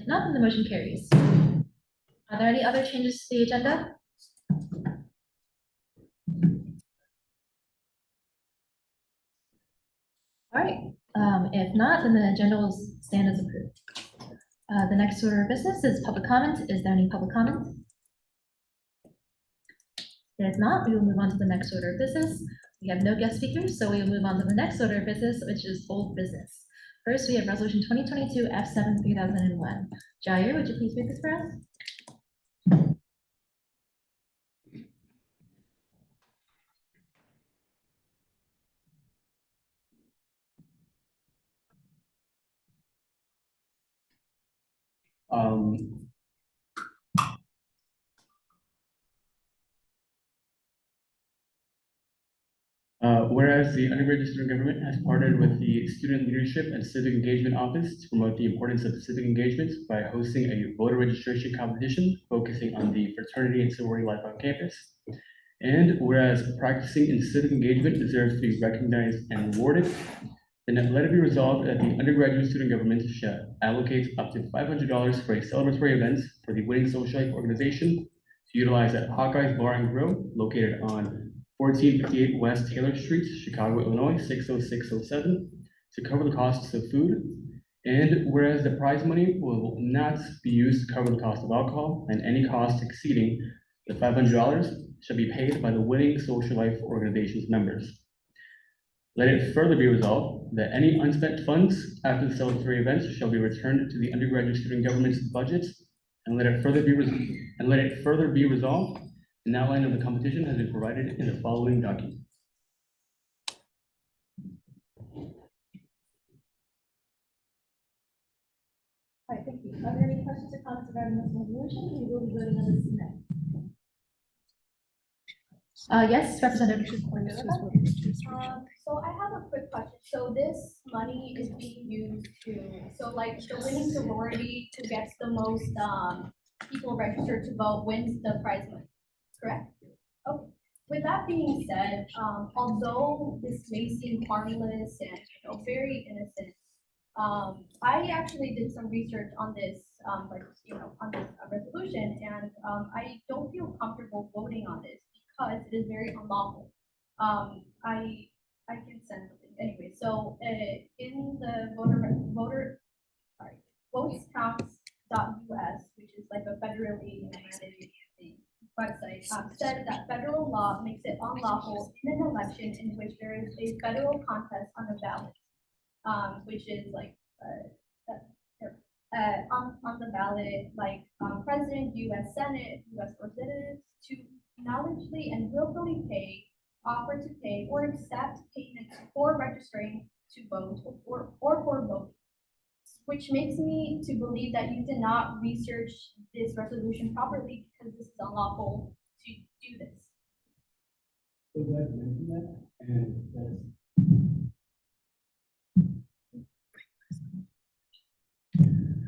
If not, then the motion carries. Are there any other changes to the agenda? All right, if not, then the agenda will stand as approved. The next order of business is public comment. Is there any public comment? If not, we will move on to the next order of business. We have no guest speakers, so we will move on to the next order of business, which is old business. First, we have Resolution 2022 F7 3001. Jair, would you please read this for us? Whereas the undergraduate student government has partnered with the Student Leadership and Civic Engagement Office to promote the importance of civic engagement by hosting a voter registration competition focusing on the fraternity and sorority life on campus. And whereas practicing in civic engagement deserves to be recognized and rewarded, then let it be resolved that the undergraduate student government shall allocate up to $500 for a celebratory event for the winning social life organization to utilize at Hawkeye's Bar and Grill located on 1458 West Taylor Street, Chicago, Illinois, 60607, to cover the costs of food. And whereas the prize money will not be used to cover the cost of alcohol, and any cost exceeding the $500 shall be paid by the winning social life organization's members. Let it further be resolved that any unspent funds after the celebratory events shall be returned to the undergraduate student government's budget, and let it further be resolved. An outline of the competition has been provided in the following document. All right, thank you. Are there any questions or comments regarding this resolution? We will be voting on this next. Yes, Representative. So I have a quick question. So this money is being used so like the winning sorority who gets the most people registered to vote wins the prize money, correct? Okay. With that being said, although this may seem harmless and very innocent, I actually did some research on this, on this resolution, and I don't feel comfortable voting on this because it is very unlawful. I can send something anyway. So in the votescounts.us, which is like a federally mandated website, said that federal law makes it unlawful in an election in which there is a federal contest on the ballot, which is like on the ballot, like President, U.S. Senate, U.S. Representatives, to knowledgeably and willfully pay, offer to pay, or accept payments for registering to vote or for voting, which makes me to believe that you did not research this resolution properly because this is unlawful to do this. So glad you mentioned that, and that's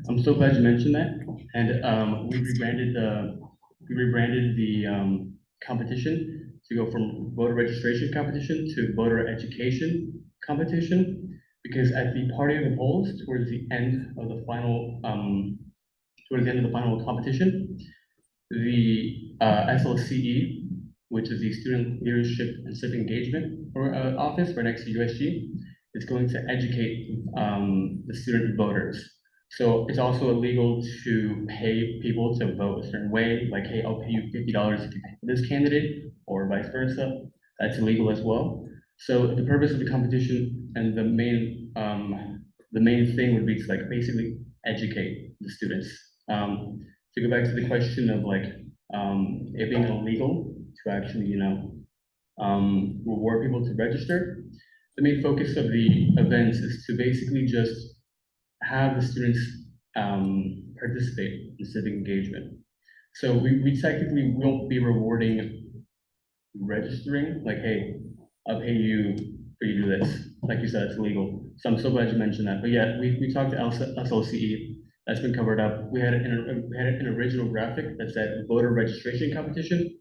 I'm so glad you mentioned that, and we rebranded the competition to go from voter registration competition to voter education competition, because at the party of the polls towards the end of the final competition, the SLCE, which is the Student Leadership and Civic Engagement Office right next to USG, is going to educate the student voters. So it's also illegal to pay people to vote a certain way, like, hey, I'll pay you $50 if you pay for this candidate, or vice versa. That's illegal as well. So the purpose of the competition and the main thing would be to like basically educate the students. To go back to the question of like it being illegal to actually reward people to register, the main focus of the events is to basically just have the students participate in civic engagement. So we technically won't be rewarding registering, like, hey, I'll pay you for you to do this. Like you said, it's illegal. So I'm so glad you mentioned that. But yeah, we talked to SLCE. That's been covered up. We had an original graphic that said voter registration competition.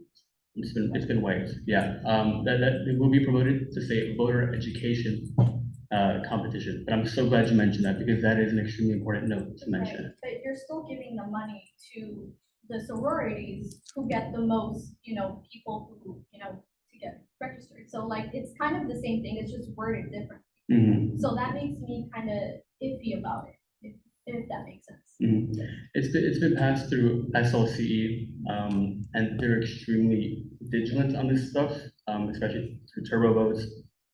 It's been wiped. Yeah. That it will be promoted to say voter education competition. But I'm so glad you mentioned that because that is an extremely important note to mention. Right, but you're still giving the money to the sororities who get the most, people who, to get registered. So like, it's kind of the same thing, it's just worded different. Mhm. So that makes me kind of iffy about it, if that makes sense. Mhm. It's been passed through SLCE, and they're extremely vigilant on this stuff, especially through turbo votes.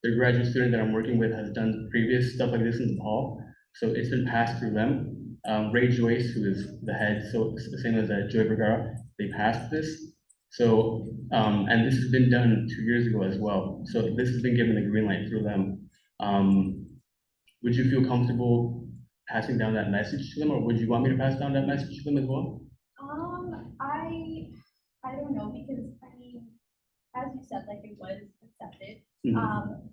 The graduate student that I'm working with has done previous stuff like this in Nepal, so it's been passed through them. Ray Joyce, who is the head, so it's the same as Joy Vergara, they passed this. So, and this has been done 2 years ago as well. So this has been given the green light through them. Would you feel comfortable passing down that message to them, or would you want me to pass down that message to them as well? I don't know, because, I mean, as you said, like, it was accepted,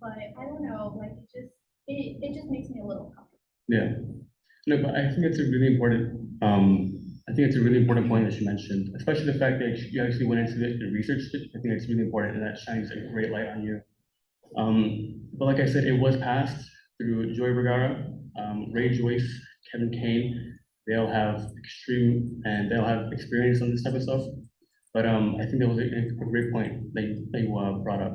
but I don't know, like, it just makes me a little uncomfortable. Yeah, no, but I think it's a really important, I think it's a really important point that you mentioned, especially the fact that you actually went into it and researched it. I think it's really important, and that shines a great light on you. But like I said, it was passed through Joy Vergara, Ray Joyce, Kevin Kane. They'll have they'll have experience on this type of stuff. But I think that was a great point that you brought up.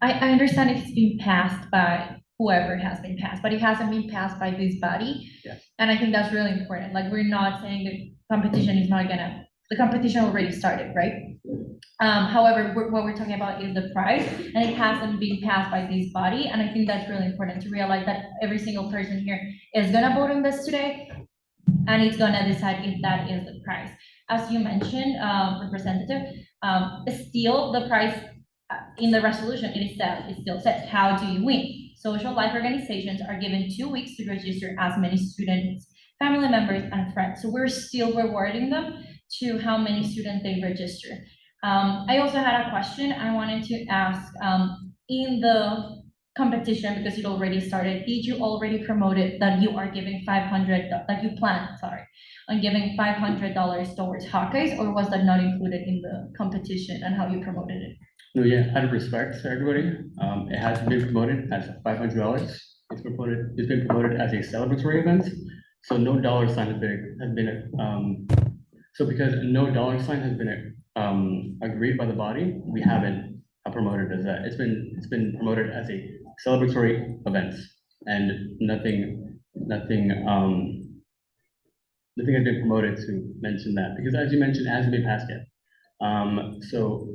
I understand it's been passed by whoever has been passed, but it hasn't been passed by this body. Yeah. And I think that's really important. Like, we're not saying the competition is not gonna, the competition already started, right? However, what we're talking about is the prize, and it hasn't been passed by this body. And I think that's really important to realize that every single person here is gonna vote on this today, and it's gonna decide if that is the price. As you mentioned, Representative, still the price in the resolution, it still says, how do you win? Social life organizations are given 2 weeks to register as many students, family members, and friends. So we're still rewarding them to how many students they register. I also had a question I wanted to ask, in the competition, because it already started, did you already promote it that you are giving 500, that you plan, sorry, on giving $500 towards Hawkeyes, or was that not included in the competition and how you promoted it? No, yeah, out of respect to everybody, it has been promoted as $500. It's been promoted as a celebratory event, so no dollar sign has been so because no dollar sign has been agreed by the body, we haven't promoted as that. It's been promoted as a celebratory event, and nothing has been promoted to mention that, because as you mentioned, it hasn't been passed yet. So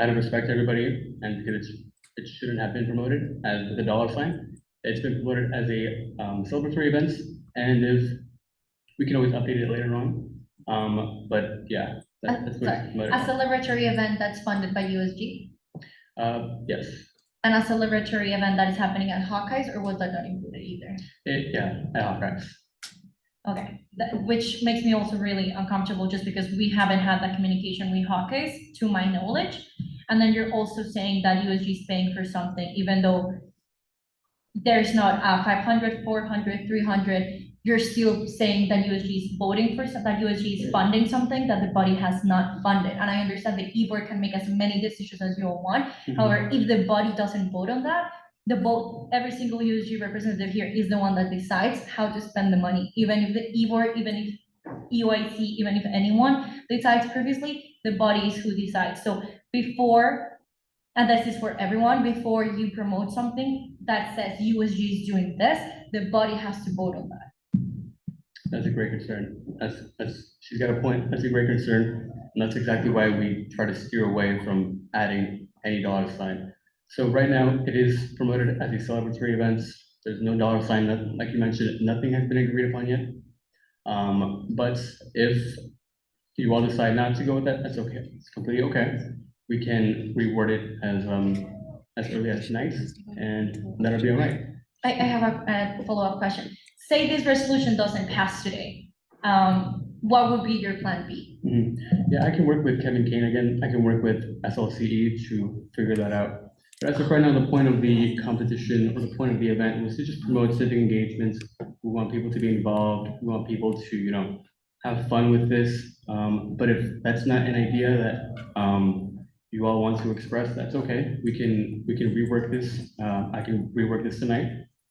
out of respect to everybody, and because it shouldn't have been promoted as with a dollar sign, it's been promoted as a celebratory event, and if we can always update it later on. But yeah, that's what it's promoted. A celebratory event that's funded by USG? Yes. And a celebratory event that is happening at Hawkeyes, or was that not included either? Yeah, at Hawkeyes. Okay, which makes me also really uncomfortable, just because we haven't had that communication with Hawkeyes, to my knowledge. And then you're also saying that USG is paying for something, even though there's not 500, 400, 300, you're still saying that USG is voting for, that USG is funding something that the body has not funded. And I understand the e-board can make as many decisions as you all want. However, if the body doesn't vote on that, every single USG representative here is the one that decides how to spend the money. Even if the e-board, even if EOIC, even if anyone decides previously, the body is who decides. So before, and this is for everyone, before you promote something that says USG is doing this, the body has to vote on that. That's a great concern. She's got a point. That's a great concern. And that's exactly why we try to steer away from adding any dollar sign. So right now, it is promoted as a celebratory event. There's no dollar sign. Like you mentioned, nothing has been agreed upon yet. But if you all decide not to go with that, that's okay. It's completely okay. We can reword it as early as tonight, and that'll be all right. I have a follow-up question. Say this resolution doesn't pass today, what would be your plan B? Yeah, I can work with Kevin Kane again. I can work with SLCE to figure that out. But as of right now, the point of the competition, or the point of the event, was to just promote civic engagements. We want people to be involved. We want people to, have fun with this. But if that's not an idea that you all want to express, that's okay. We can rework this. I can rework this tonight,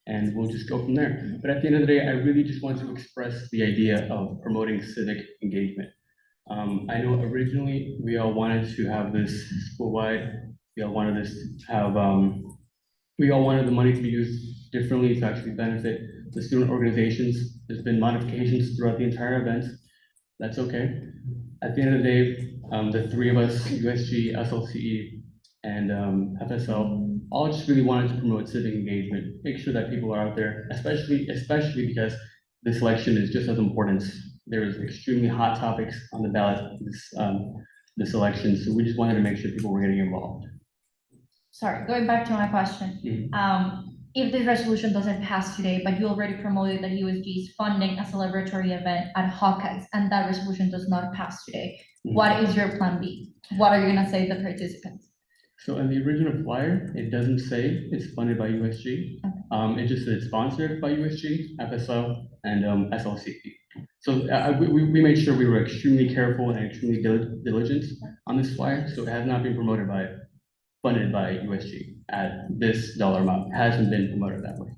and we'll just go from there. But at the end of the day, I really just want to express the idea of promoting civic engagement. I know originally we all wanted to have this school-wide. We all wanted this to have we all wanted the money to be used differently to actually benefit the student organizations. There's been modifications throughout the entire event. That's okay. At the end of the day, the three of us, USG, SLCE, and FSL, all just really wanted to promote civic engagement, make sure that people are out there, especially because this election is just as important. There's extremely hot topics on the ballot this election, so we just wanted to make sure people were getting involved. Sorry, going back to my question. If this resolution doesn't pass today, but you already promoted that USG is funding a celebratory event at Hawkeyes, and that resolution does not pass today, what is your plan B? What are you gonna say to the participants? So in the original flyer, it doesn't say it's funded by USG. It just said it's sponsored by USG, FSO, and SLC. So we made sure we were extremely careful and extremely diligent on this flyer, so it has not been funded by USG at this dollar amount. It hasn't been promoted that way.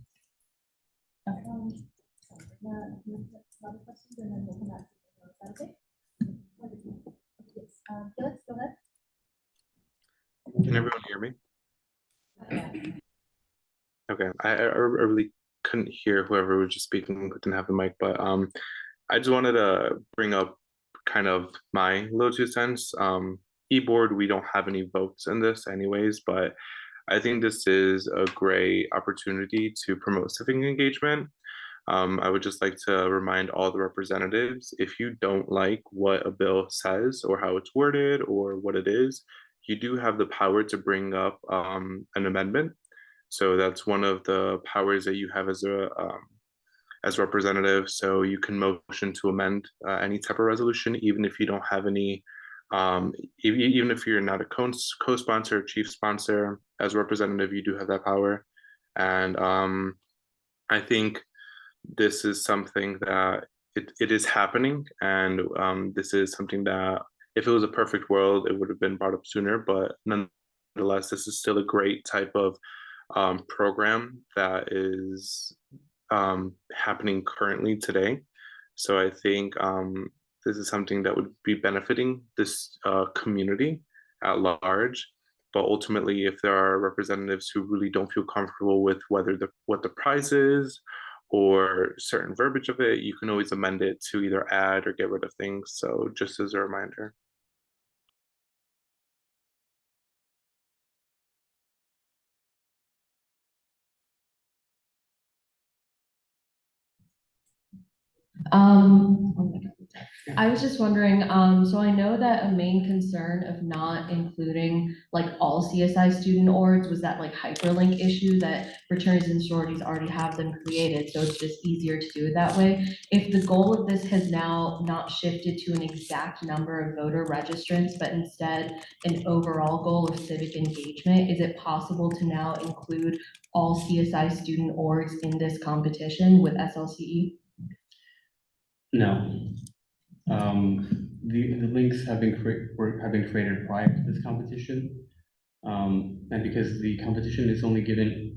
Can everyone hear me? Okay, I really couldn't hear whoever was just speaking, didn't have the mic, but I just wanted to bring up kind of my little 2 cents. E-board, we don't have any votes in this anyways, but I think this is a great opportunity to promote civic engagement. I would just like to remind all the representatives, if you don't like what a bill says or how it's worded or what it is, you do have the power to bring up an amendment. So that's one of the powers that you have as a representative. So you can motion to amend any type of resolution, even if you don't have any, even if you're not a co-sponsor, chief sponsor, as a representative, you do have that power. And I think this is something that it is happening, and this is something that if it was a perfect world, it would have been brought up sooner, but nonetheless, this is still a great type of program that is happening currently today. So I think this is something that would be benefiting this community at large. But ultimately, if there are representatives who really don't feel comfortable with what the price is or certain verbiage of it, you can always amend it to either add or get rid of things. So just as a reminder. Oh my God. I was just wondering, so I know that a main concern of not including like all CSI student orgs was that like hyperlink issue that fraternities and sororities already have them created, so it's just easier to do it that way. If the goal of this has now not shifted to an exact number of voter registrants, but instead an overall goal of civic engagement, is it possible to now include all CSI student orgs in this competition with SLCE? No. The links have been created prior to this competition. And because the competition is only given,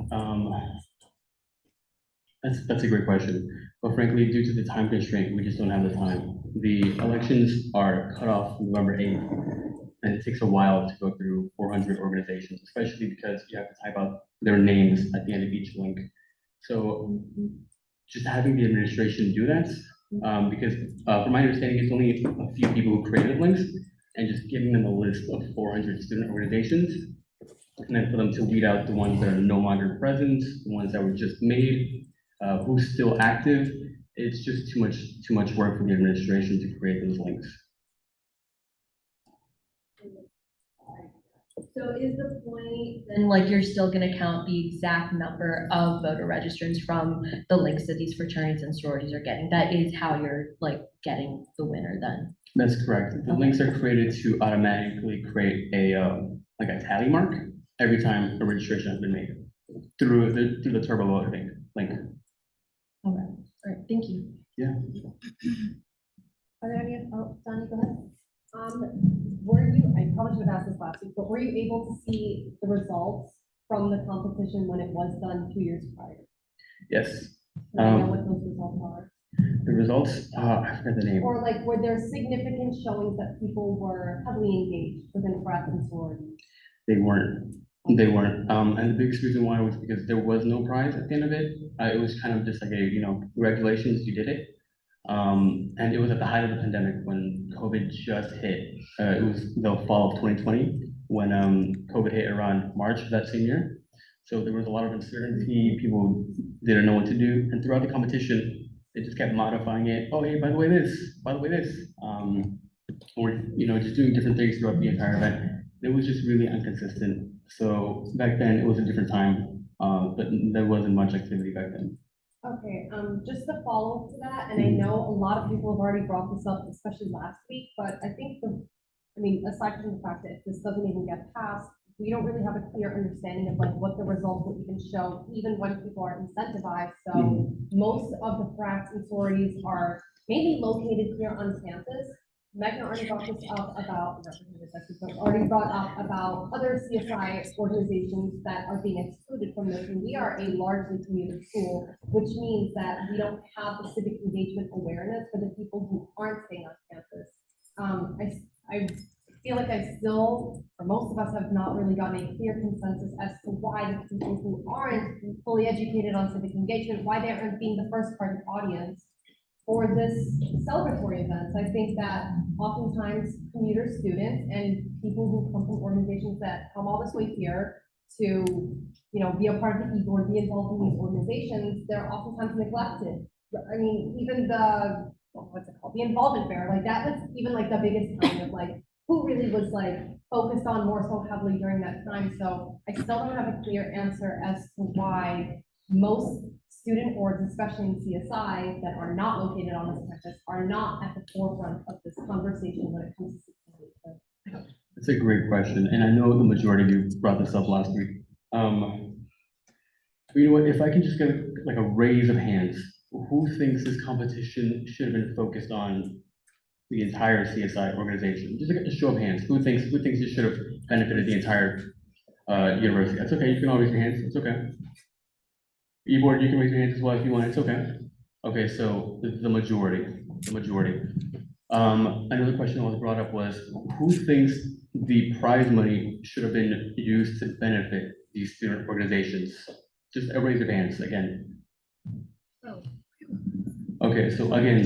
that's a great question. But frankly, due to the time constraint, we just don't have the time. The elections are cut off November 8th, and it takes a while to go through 400 organizations, especially because you have to type out their names at the end of each link. So just having the administration do that, because from my understanding, it's only a few people who created links, and just giving them a list of 400 student organizations, and then for them to weed out the ones that are no longer present, the ones that were just made, who's still active. It's just too much work for the administration to create those links. So is the point then like you're still gonna count the exact number of voter registrants from the links that these fraternities and sororities are getting? That is how you're like getting the winner then? That's correct. The links are created to automatically create a like a tally mark every time a registration has been made through the turbo voting link. Okay, all right, thank you. Yeah. Are there any, oh, Donnie, go ahead. Were you, I probably should have asked this last week, but were you able to see the results from the competition when it was done 2 years prior? Yes, Do you know what those results are? the results, I forgot the name. Or like, were there significant showings that people were heavily engaged within frats and sororities? They weren't. They weren't. And the biggest reason why was because there was no prize at the end of it. It was kind of just like a, congratulations, you did it. And it was at the height of the pandemic when COVID just hit. It was the fall of 2020 when COVID hit around March of that same year. So there was a lot of uncertainty. People didn't know what to do. And throughout the competition, they just kept modifying it. Oh, hey, by the way, this, by the way, this. Or, just doing different things throughout the entire event. It was just really inconsistent. So back then, it was a different time, but there wasn't much activity back then. Okay, just to follow up to that, and I know a lot of people have already brought this up, especially last week, but I think aside from the fact that if this doesn't even get passed, we don't really have a clear understanding of like what the results will even show, even when people are incentivized. So most of the frats and sororities are mainly located here on campus. Megan already brought this up about, already brought up about other CSI organizations that are being excluded from this, and we are a largely community school, which means that we don't have the civic engagement awareness for the people who aren't staying on campus. I feel like or most of us have not really gotten a clear consensus as to why the people who aren't fully educated on civic engagement, why they aren't being the first target audience for this celebratory event. I think that oftentimes commuter students and people who come from organizations that come all this way here to, be a part of the e-board, be involved in these organizations, they're oftentimes neglected. I mean, even what's it called? The involvement fair, like that was even like the biggest kind of like, who really was like focused on more so heavily during that time. So I still don't have a clear answer as to why most student boards, especially in CSI, that are not located on this campus, are not at the forefront of this conversation when it comes to sustainability. That's a great question, and I know the majority of you brought this up last week. You know what, if I can just get like a raise of hands, who thinks this competition should have been focused on the entire CSI organization? Just like a show of hands, who thinks it should have benefited the entire university? That's okay, you can all raise your hands, it's okay. E-board, you can raise your hands as well if you want, it's okay. Okay, so the majority. Another question that was brought up was, who thinks the prize money should have been used to benefit these student organizations? Just raise your hands again. Okay, so again,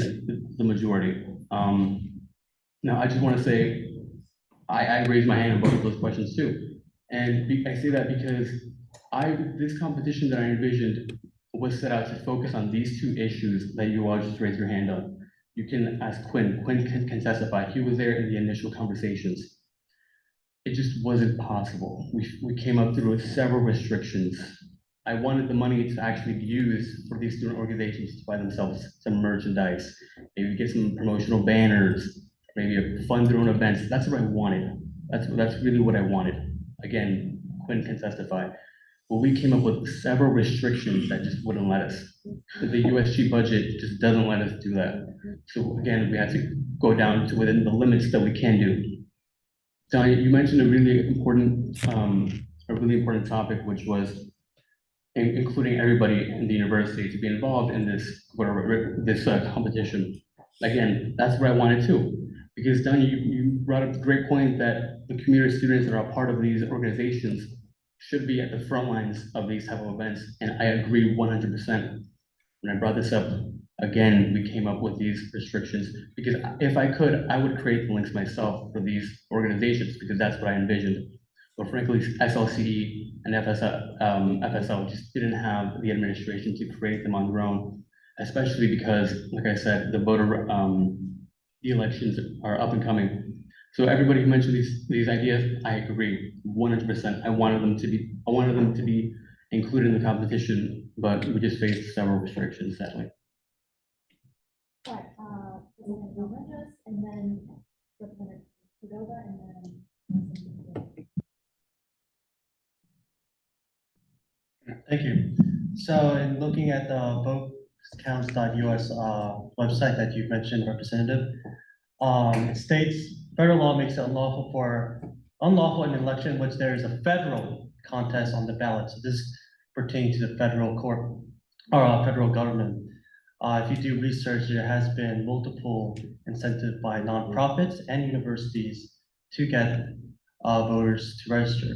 the majority. Now I just want to say, I raised my hand on both of those questions too. And I say that because this competition that I envisioned was set out to focus on these two issues that you all just raised your hand on. You can ask Quinn. Quinn can testify. He was there in the initial conversations. It just wasn't possible. We came up through several restrictions. I wanted the money to actually be used for these student organizations to buy themselves some merchandise, maybe get some promotional banners, maybe fund their own events. That's what I wanted. That's really what I wanted. Again, Quinn can testify. But we came up with several restrictions that just wouldn't let us. The USG budget just doesn't let us do that. So again, we had to go down to within the limits that we can do. Tanya, you mentioned a really important topic, which was including everybody in the university to be involved in this competition. Again, that's what I wanted too, because Tanya, you brought up the great point that the community students that are a part of these organizations should be at the front lines of these type of events, and I agree 100%. When I brought this up, again, we came up with these restrictions, because if I could, I would create the links myself for these organizations, because that's what I envisioned. But frankly, SLCE and FSL just didn't have the administration to create them on their own, especially because, like I said, the elections are up and coming. So everybody who mentioned these ideas, I agree 100%. I wanted them to be included in the competition, but we just faced several restrictions, sadly. Right, President Romanus, and then Representative Cordova, and then. Thank you. So in looking at both counts.us website that you mentioned, Representative. It states federal law makes it unlawful in an election in which there is a federal contest on the ballot. So this pertains to the federal court or federal government. If you do research, there has been multiple incentives by nonprofits and universities to get voters to register.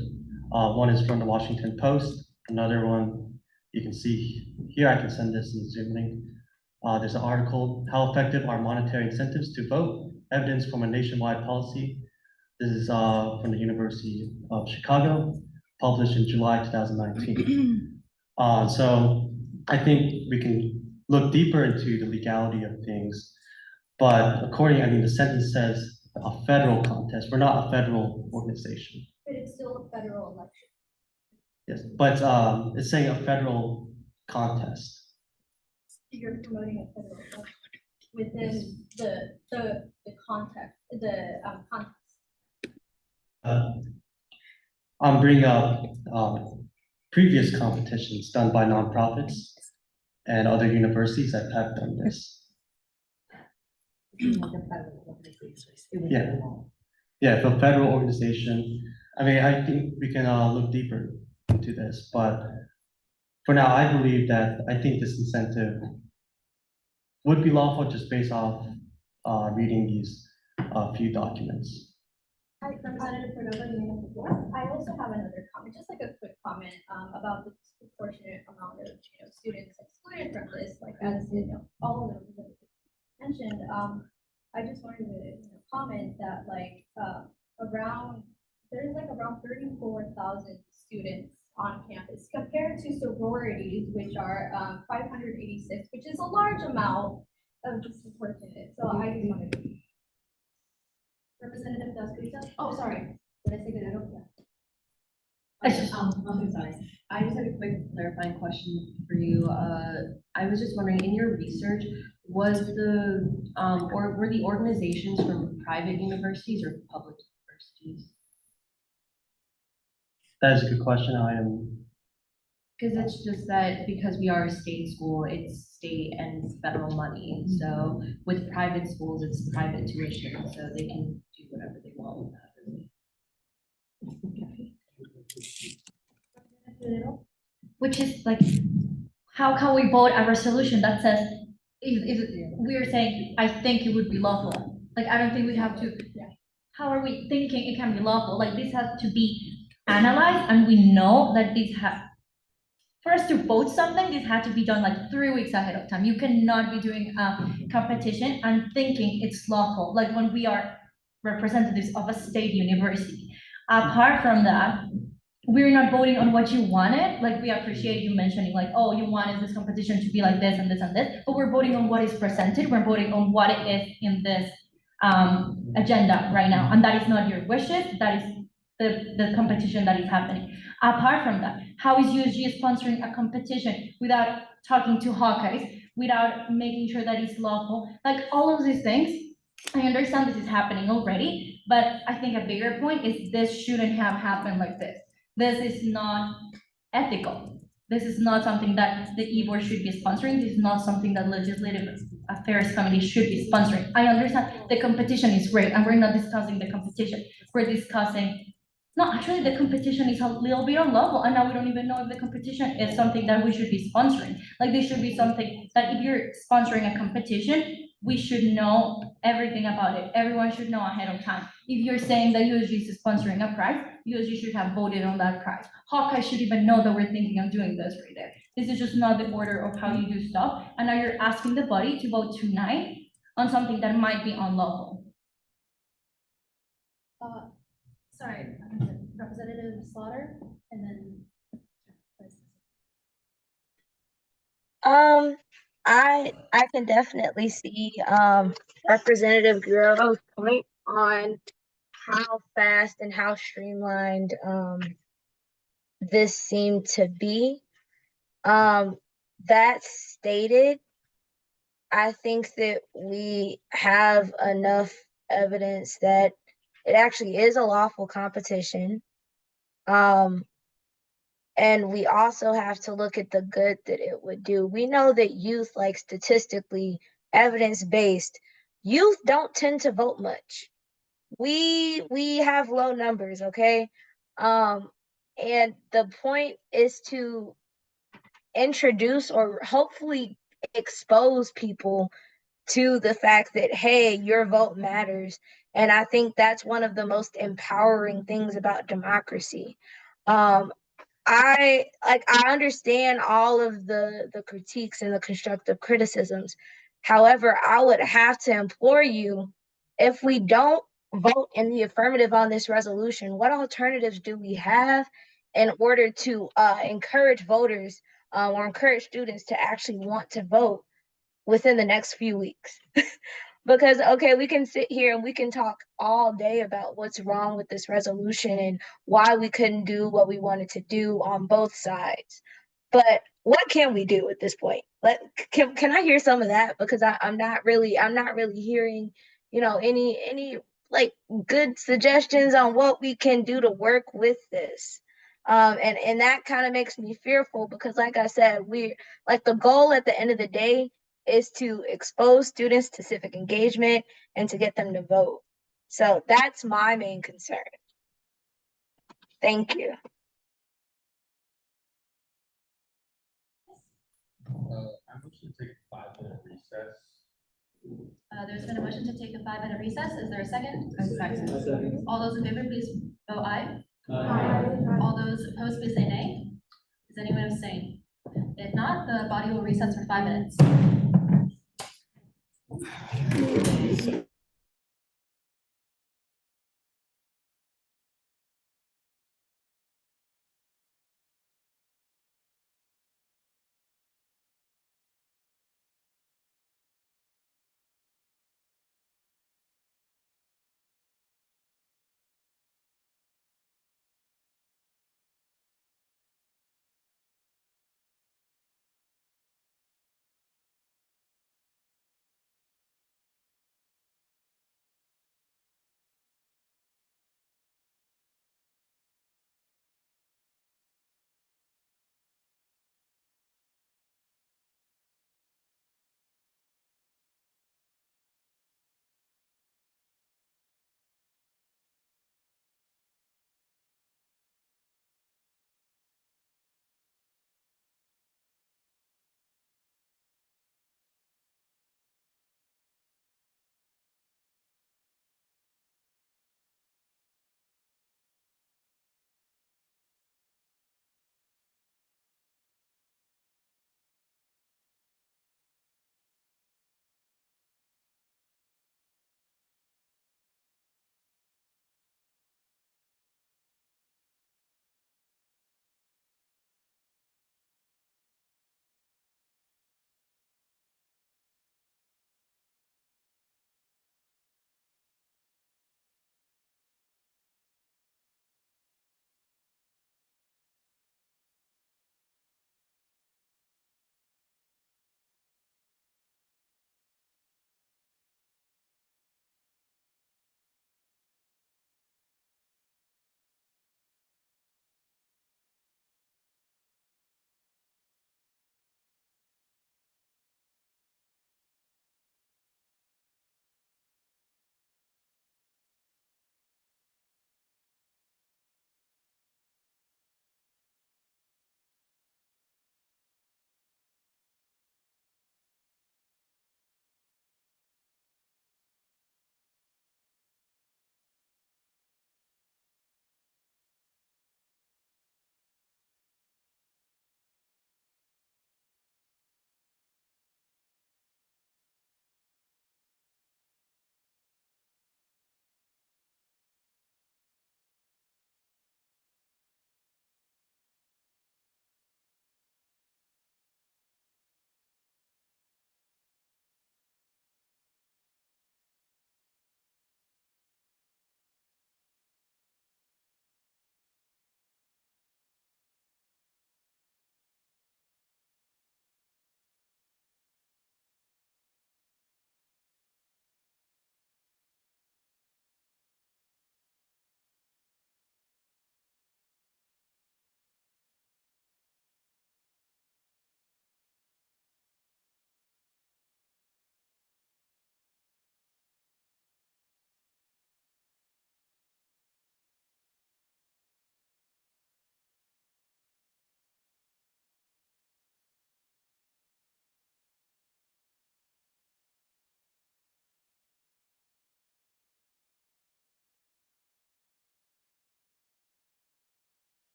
One is from the Washington Post. Another one you can see here. I can send this in Zoom link. There's an article, How Effective Are Monetary Incentives to Vote? Evidence from a Nationwide Policy. This is from the University of Chicago, published in July 2019. So I think we can look deeper into the legality of things. But I mean, the sentence says a federal contest. We're not a federal organization. But it's still a federal election. Yes, but it's saying a federal contest. You're promoting a federal election within the context, context. I'm bringing up previous competitions done by nonprofits and other universities that have done this. Yeah. Yeah, for federal organization. I mean, I think we can look deeper into this, but for now, I believe that I think this incentive would be lawful just based off reading these few documents. Hi, Representative Cordova, you have the floor. I also have another comment, just like a quick comment, about the disproportionate amount of, students excluded from this, like as, all of them mentioned. I just wanted to comment that there's around 34,000 students on campus compared to sororities, which are 586, which is a large amount of disproportionate. So I just wanted to. Representative Dasgupta? Oh, sorry. Did I say good? I don't. I'm sorry. I just had a quick clarifying question for you. I was just wondering, in your research, was or were the organizations from private universities or public universities? That is a good question. Because it's just that because we are a state school, it's state and federal money. So with private schools, it's private tuition, so they can do whatever they want with that. Really. Which is like, how can we vote a resolution that says, if we're saying, I think it would be lawful? Like, I don't think we have to, how are we thinking it can be lawful? Like, this has to be analyzed, and we know that for us to vote something, this had to be done like 3 weeks ahead of time. You cannot be doing a competition and thinking it's lawful, like when we are representatives of a state university. Apart from that, we're not voting on what you wanted. Like, we appreciate you mentioning like, oh, you wanted this competition to be like this and this and this, but we're voting on what is presented. We're voting on what it is in this agenda right now. And that is not your wishes. That is the competition that is happening. Apart from that, how is USG sponsoring a competition without talking to Hawkeyes, without making sure that it's lawful? Like, all of these things, I understand this is happening already, but I think a bigger point is this shouldn't have happened like this. This is not ethical. This is not something that the e-board should be sponsoring. This is not something that Legislative Affairs Committee should be sponsoring. I understand the competition is great, and we're not discussing the competition. We're discussing, no, actually the competition is a little bit unlawful, and now we don't even know if the competition is something that we should be sponsoring. Like, this should be something that if you're sponsoring a competition, we should know everything about it. Everyone should know ahead of time. If you're saying that USG is sponsoring a prize, USG should have voted on that prize. Hawkeye should even know that we're thinking of doing this right there. This is just not the order of how you do stuff. And now you're asking the body to vote tonight on something that might be unlawful. Sorry, Representative Slaughter, and then. I can definitely see Representative Guerrero's point on how fast and how streamlined this seemed to be. That stated, I think that we have enough evidence that it actually is a lawful competition. And we also have to look at the good that it would do. We know that youth, like statistically evidence-based, youth don't tend to vote much. We have low numbers, okay? And the point is to introduce or hopefully expose people to the fact that, hey, your vote matters. And I think that's one of the most empowering things about democracy. Um, I understand all of the critiques and the constructive criticisms. However, I would have to implore you, if we don't vote in the affirmative on this resolution, what alternatives do we have in order to encourage voters or encourage students to actually want to vote within the next few weeks? Because, okay, we can sit here and we can talk all day about what's wrong with this resolution and why we couldn't do what we wanted to do on both sides. But what can we do at this point? Can I hear some of that? Because I'm not really hearing, any like good suggestions on what we can do to work with this. And that kind of makes me fearful because, like I said, we're like, the goal at the end of the day is to expose students to civic engagement and to get them to vote. So that's my main concern. Thank you. I'm going to take a 5-minute recess. There's been a motion to take a 5-minute recess. Is there a second? A second. All those in favor, please vote aye. Aye. All those opposed, please say nay. Is anyone abstaining? If not, the body will recess for 5 minutes.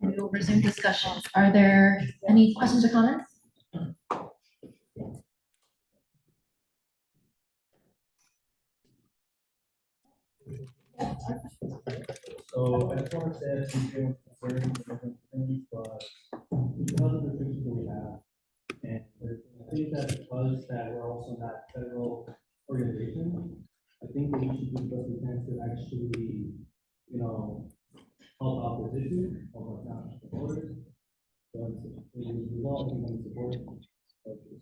We will resume discussions. Are there any questions or comments? So as far as that, we've been considering different things, but because of the restrictions that we have, and I think that because that we're also not federal organization, I think that we should do what we can to actually, help out this issue, help out the voters. So it's a law, we want to support of this.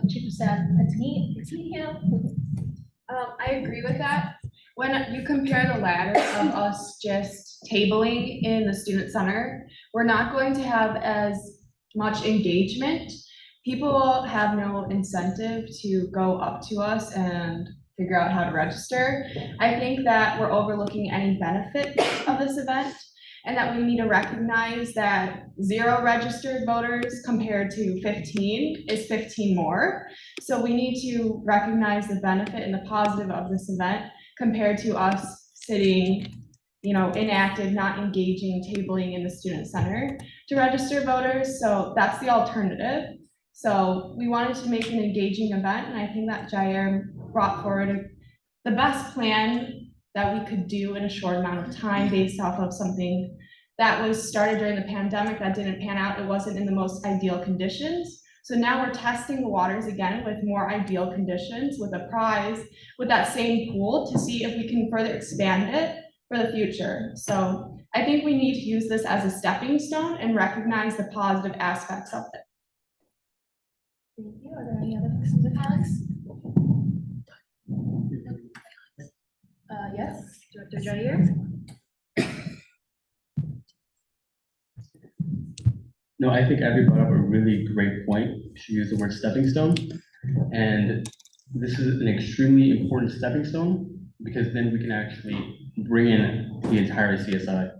Chief of Staff, Antonio? I agree with that. When you compare the latter of us just tabling in the student center, we're not going to have as much engagement. People have no incentive to go up to us and figure out how to register. I think that we're overlooking any benefit of this event, and that we need to recognize that 0 registered voters compared to 15 is 15 more. So we need to recognize the benefit and the positive of this event compared to us sitting, inactive, not engaging, tabling in the student center to register voters. So that's the alternative. So we wanted to make an engaging event, and I think that Jair brought forward the best plan that we could do in a short amount of time based off of something that was started during the pandemic that didn't pan out. It wasn't in the most ideal conditions. So now we're testing the waters again with more ideal conditions, with a prize, with that same pool to see if we can further expand it for the future. So I think we need to use this as a stepping stone and recognize the positive aspects of it. Thank you. Are there any other questions or comments? Yes, Director Jair? No, I think Abby brought up a really great point. She used the word stepping stone. And this is an extremely important stepping stone because then we can actually bring in the entire CSI.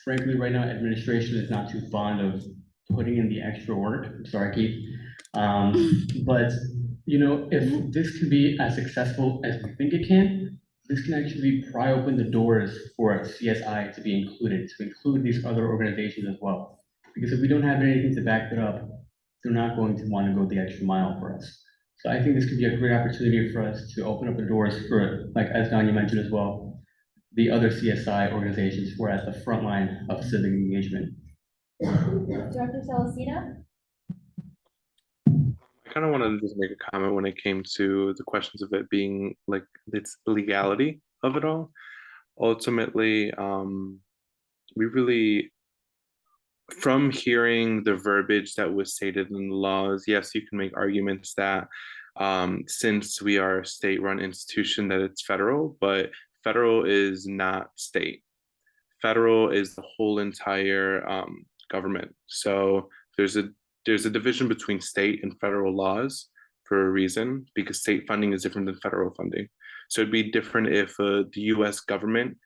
Frankly, right now, administration is not too fond of putting in the extra work. I'm sorry, Keith. But, if this can be as successful as we think it can, this can actually pry open the doors for CSI to be included, to include these other organizations as well. Because if we don't have anything to back it up, they're not going to want to go the extra mile for us. So I think this could be a great opportunity for us to open up the doors for, like, as Danya mentioned as well, the other CSI organizations who are at the front line of civic engagement. Director Celestino? I kind of wanted to just make a comment when it came to the questions of it being like its legality of it all. Ultimately, we really, from hearing the verbiage that was stated in the laws, yes, you can make arguments that since we are a state-run institution that it's federal, but federal is not state. Federal is the whole entire government. So there's a division between state and federal laws for a reason, because state funding is different than federal funding. So it'd be different if the US government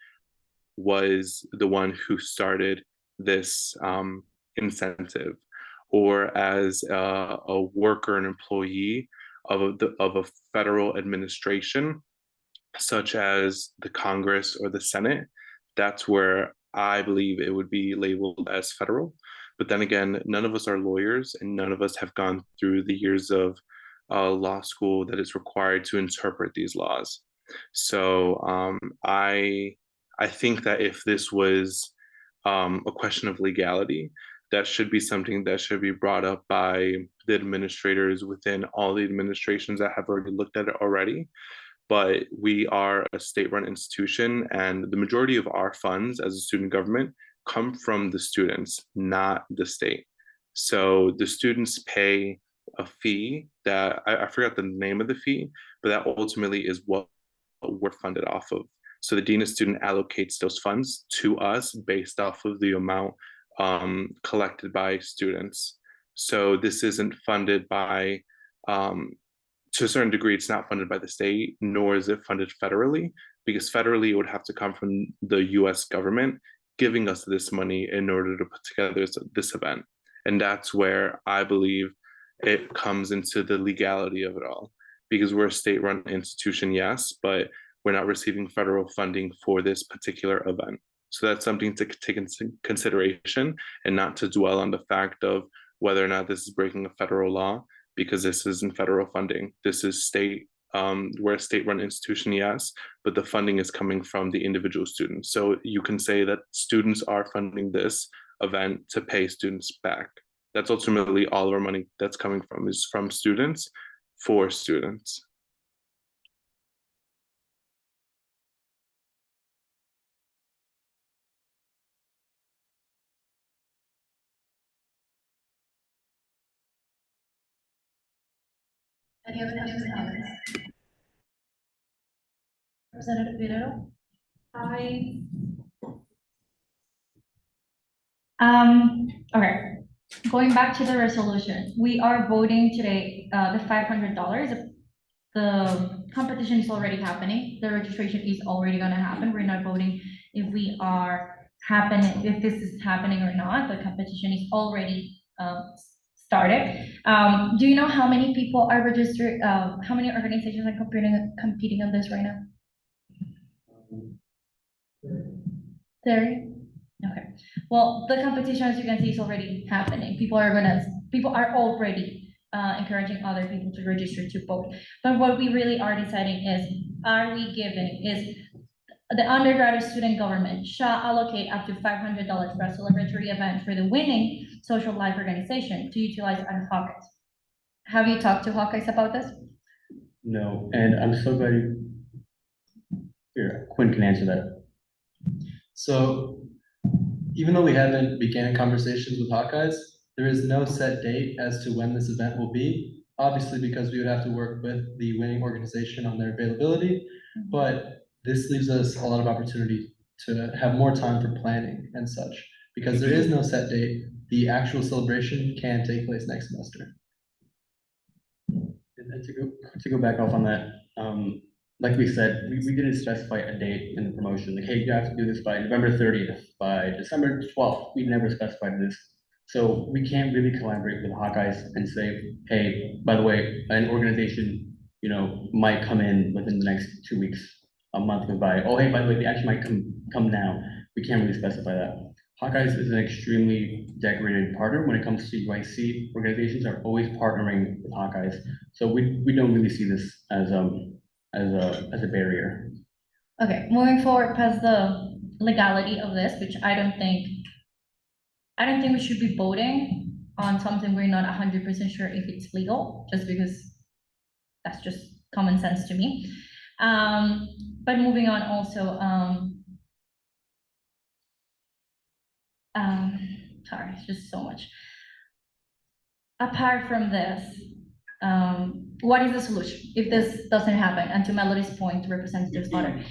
was the one who started this incentive, or as a worker, an employee of a federal administration, such as the Congress or the Senate. That's where I believe it would be labeled as federal. But then again, none of us are lawyers, and none of us have gone through the years of law school that is required to interpret these laws. So I think that if this was a question of legality, that should be something that should be brought up by the administrators within all the administrations that have already looked at it already. But we are a state-run institution, and the majority of our funds as a student government come from the students, not the state. So the students pay a fee that I forgot the name of the fee, but that ultimately is what we're funded off of. So the dean of student allocates those funds to us based off of the amount collected by students. So this isn't funded by to a certain degree, it's not funded by the state, nor is it funded federally, because federally it would have to come from the US government giving us this money in order to put together this event. And that's where I believe it comes into the legality of it all, because we're a state-run institution, yes, but we're not receiving federal funding for this particular event. So that's something to take into consideration and not to dwell on the fact of whether or not this is breaking a federal law, because this isn't federal funding. This is state, we're a state-run institution, yes, but the funding is coming from the individual students. So you can say that students are funding this event to pay students back. That's ultimately all of our money that's coming from, is from students for students. Any other questions or comments? Representative Guerrero? Okay, going back to the resolution, we are voting today, the $500. The competition is already happening, the registration is already gonna happen, we're not voting if we are if this is happening or not, the competition is already, started. Do you know how many people are registered, how many organizations are competing on this right now? 30? Okay, well, the competition, as you can see, is already happening. People are already encouraging other people to register to vote. But what we really are deciding is the undergraduate student government shall allocate up to $500 for a celebratory event for the winning social life organization to utilize on Hawkeyes. Have you talked to Hawkeyes about this? No, and I'm so glad here, Quinn can answer that. So even though we haven't began conversations with Hawkeyes, there is no set date as to when this event will be. Obviously, because we would have to work with the winning organization on their availability, but this leaves us a lot of opportunity to have more time for planning and such. Because there is no set date, the actual celebration can take place next semester. And to go back off on that, like we said, we didn't specify a date in the promotion, like, hey, you have to do this by November 30th, by December 12th, we never specified this. So we can't really collaborate with Hawkeyes and say, hey, by the way, an organization, might come in within the next 2 weeks, a month goes by, oh, hey, by the way, they actually might come now. We can't really specify that. Hawkeyes is an extremely decorated partner when it comes to UIC. Organizations are always partnering with Hawkeyes. So we don't really see this as a barrier. Okay, moving forward past the legality of this, which I don't think we should be voting on something we're not 100% sure if it's legal, just because that's just common sense to me. But moving on also, sorry, it's just so much. Apart from this, what is the solution if this doesn't happen? And to Melody's point, Representative Slaughter,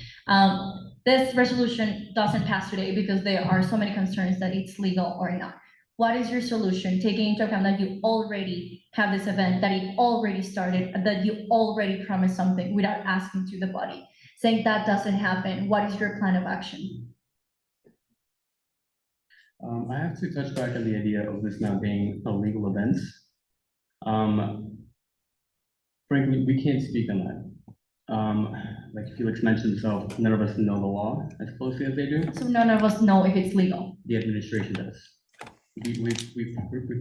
this resolution doesn't pass today because there are so many concerns that it's legal or not. What is your solution, taking into account that you already have this event, that it already started, that you already promised something without asking to the body, saying that doesn't happen? What is your plan of action? I have to touch back on the idea of this not being a legal event. Frankly, we can't speak on that. Like Felix mentioned himself, none of us know the law as closely as they do. So none of us know if it's legal. The administration does. We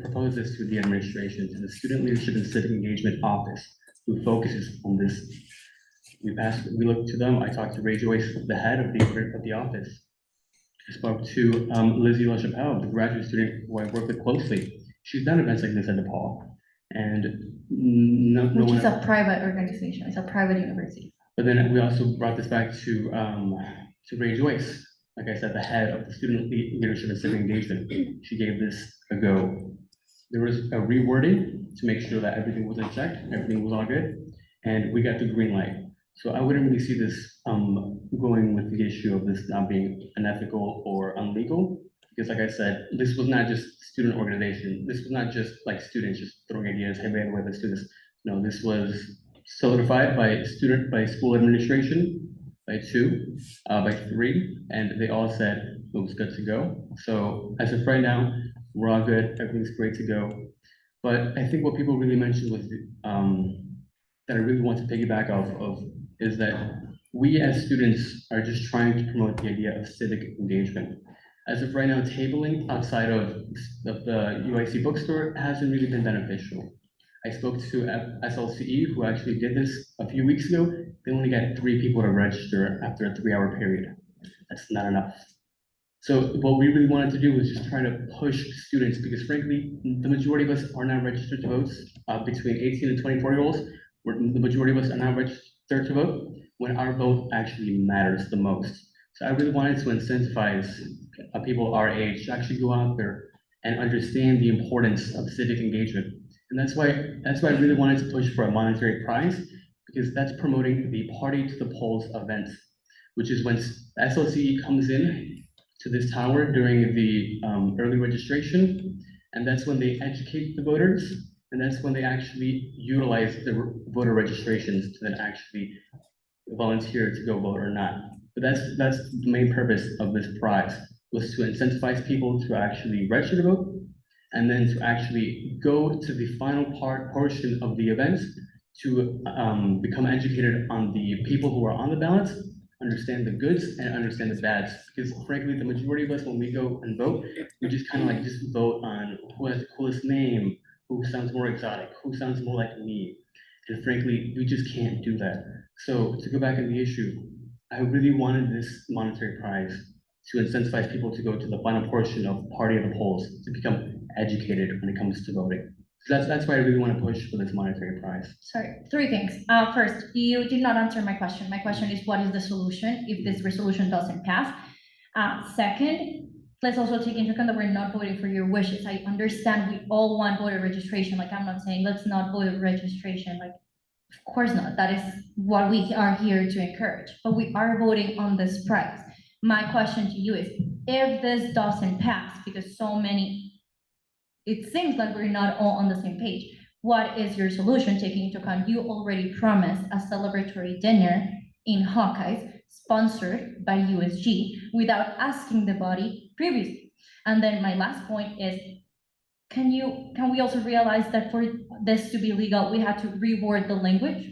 propose this to the administration, to the Student Leadership and Civic Engagement Office, who focuses on this. We looked to them. I talked to Ray Joyce, the head of the office. I spoke to Lizzie LaChapelle, the graduate student who I work with closely. She's done events like this at DePaul. And Which is a private organization, it's a private university. But then we also brought this back to Ray Joyce, like I said, the head of the Student Leadership and Civic Engagement. She gave this a go. There was a rewording to make sure that everything was in check, everything was all good, and we got the green light. So I wouldn't really see this going with the issue of this not being unethical or unlegal. Because like I said, this was not just student organization. This was not just like students just throwing ideas, hey, by the way, let's do this. No, this was solidified by school administration, by 2, by 3, and they all said it was good to go. So as of right now, we're all good, everything's great to go. But I think what people really mentioned was that I really want to piggyback off of is that we as students are just trying to promote the idea of civic engagement. As of right now, tabling outside of the UIC bookstore hasn't really been beneficial. I spoke to SLCE, who actually did this a few weeks ago. They only got 3 people to register after a 3-hour period. That's not enough. So what we really wanted to do was just try to push students, because frankly, the majority of us are not registered to vote. Between 18 and 24-year-olds, the majority of us are not registered to vote when our vote actually matters the most. So I really wanted to incentivize people our age to actually go out there and understand the importance of civic engagement. And that's why I really wanted to push for a monetary prize, because that's promoting the Party to the Polls event, which is when SLCE comes in to this tower during the early registration, and that's when they educate the voters, and that's when they actually utilize the voter registrations to then actually volunteer to go vote or not. But that's the main purpose of this prize, was to incentivize people to actually register to vote, and then to actually go to the final portion of the event to become educated on the people who are on the ballot, understand the goods and understand the bads. Because frankly, the majority of us, when we go and vote, we just kind of like just vote on who has the coolest name, who sounds more exotic, who sounds more like me. And frankly, we just can't do that. So to go back on the issue, I really wanted this monetary prize to incentivize people to go to the final portion of Party of the Polls to become educated when it comes to voting. So that's why I really want to push for this monetary prize. Sorry, 3 things. First, you did not answer my question. My question is, what is the solution if this resolution doesn't pass? Second, let's also take into account that we're not voting for your wishes. I understand we all want voter registration. Like, I'm not saying let's not vote registration. Like, of course not. That is what we are here to encourage. But we are voting on this prize. My question to you is, if this doesn't pass, because so many, it seems like we're not all on the same page, what is your solution, taking into account you already promised a celebratory dinner in Hawkeyes sponsored by USG without asking the body previously? And then my last point is, can we also realize that for this to be legal, we had to reword the language,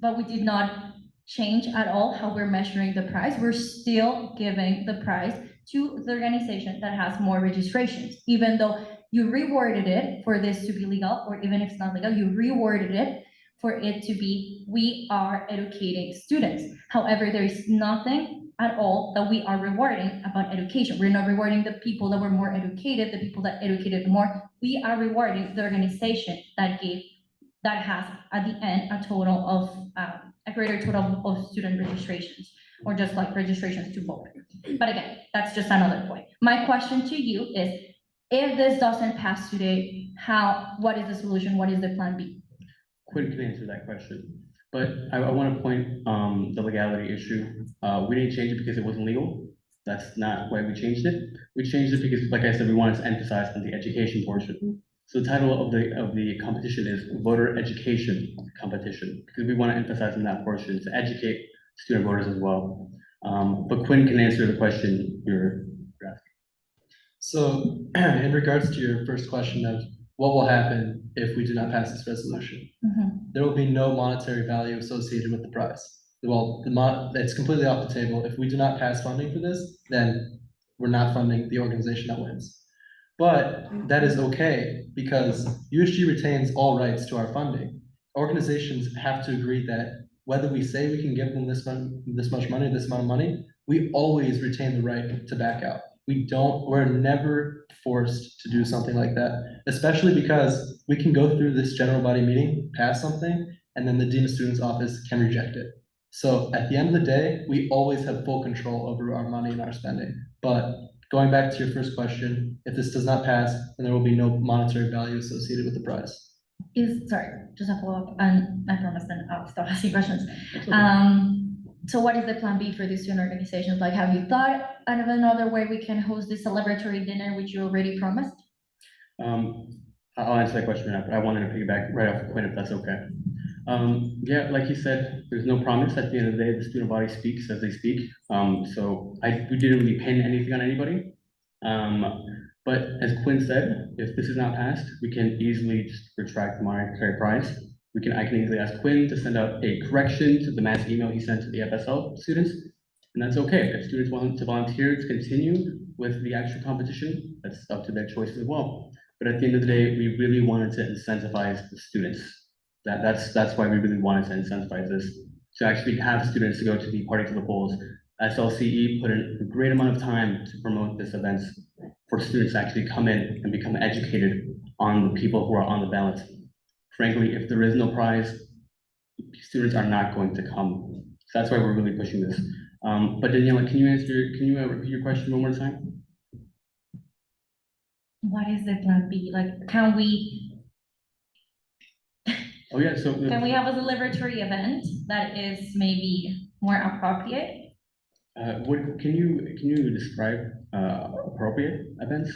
but we did not change at all how we're measuring the prize. We're still giving the prize to the organization that has more registrations, even though you reworded it for this to be legal, or even if it's not legal, you reworded it for it to be, we are educating students. However, there is nothing at all that we are rewarding about education. We're not rewarding the people that were more educated, the people that educated more. We are rewarding the organization that has at the end a total of a greater total of student registrations, or just like registrations to vote. But again, that's just another point. My question to you is, if this doesn't pass today, what is the solution? What is the plan B? Quinn can answer that question, but I want to point the legality issue. We didn't change it because it wasn't legal. That's not why we changed it. We changed it because, like I said, we wanted to emphasize on the education portion. So the title of the competition is Voter Education Competition, because we want to emphasize on that portion to educate student voters as well. But Quinn can answer the question you're asking. So in regards to your first question of what will happen if we do not pass this resolution, there will be no monetary value associated with the prize. Well, it's completely off the table. If we do not pass funding for this, then we're not funding the organization that wins. But that is okay, because USG retains all rights to our funding. Organizations have to agree that whether we say we can give them this much money, this amount of money, we always retain the right to back out. We're never forced to do something like that, especially because we can go through this general body meeting, pass something, and then the Dean of Students office can reject it. So at the end of the day, we always have full control over our money and our spending. But going back to your first question, if this does not pass, then there will be no monetary value associated with the prize. Sorry, just a follow-up, and I promise then I'll stop asking questions. So what is the plan B for these student organizations? Like, have you thought of another way we can host this celebratory dinner, which you already promised? I'll answer that question now, but I wanted to piggyback right off of Quinn, if that's okay. Yeah, like you said, there's no promise. At the end of the day, the student body speaks as they speak. So we didn't really pin anything on anybody. But as Quinn said, if this is not passed, we can easily just retract the monetary prize. I can easily ask Quinn to send out a correction to the mass email he sent to the FSL students. And that's okay. If students want to volunteer to continue with the actual competition, that's up to their choice as well. But at the end of the day, we really wanted to incentivize the students. That's why we really wanted to incentivize this, to actually have students to go to the Party to the Polls. SLCE put in a great amount of time to promote this event for students to actually come in and become educated on the people who are on the ballot. Frankly, if there is no prize, students are not going to come. So that's why we're really pushing this. But Daniela, can you repeat your question one more time? What is the plan B? Like, can we Oh, yeah, so. Can we have a celebratory event that is maybe more appropriate? Can you describe, appropriate events?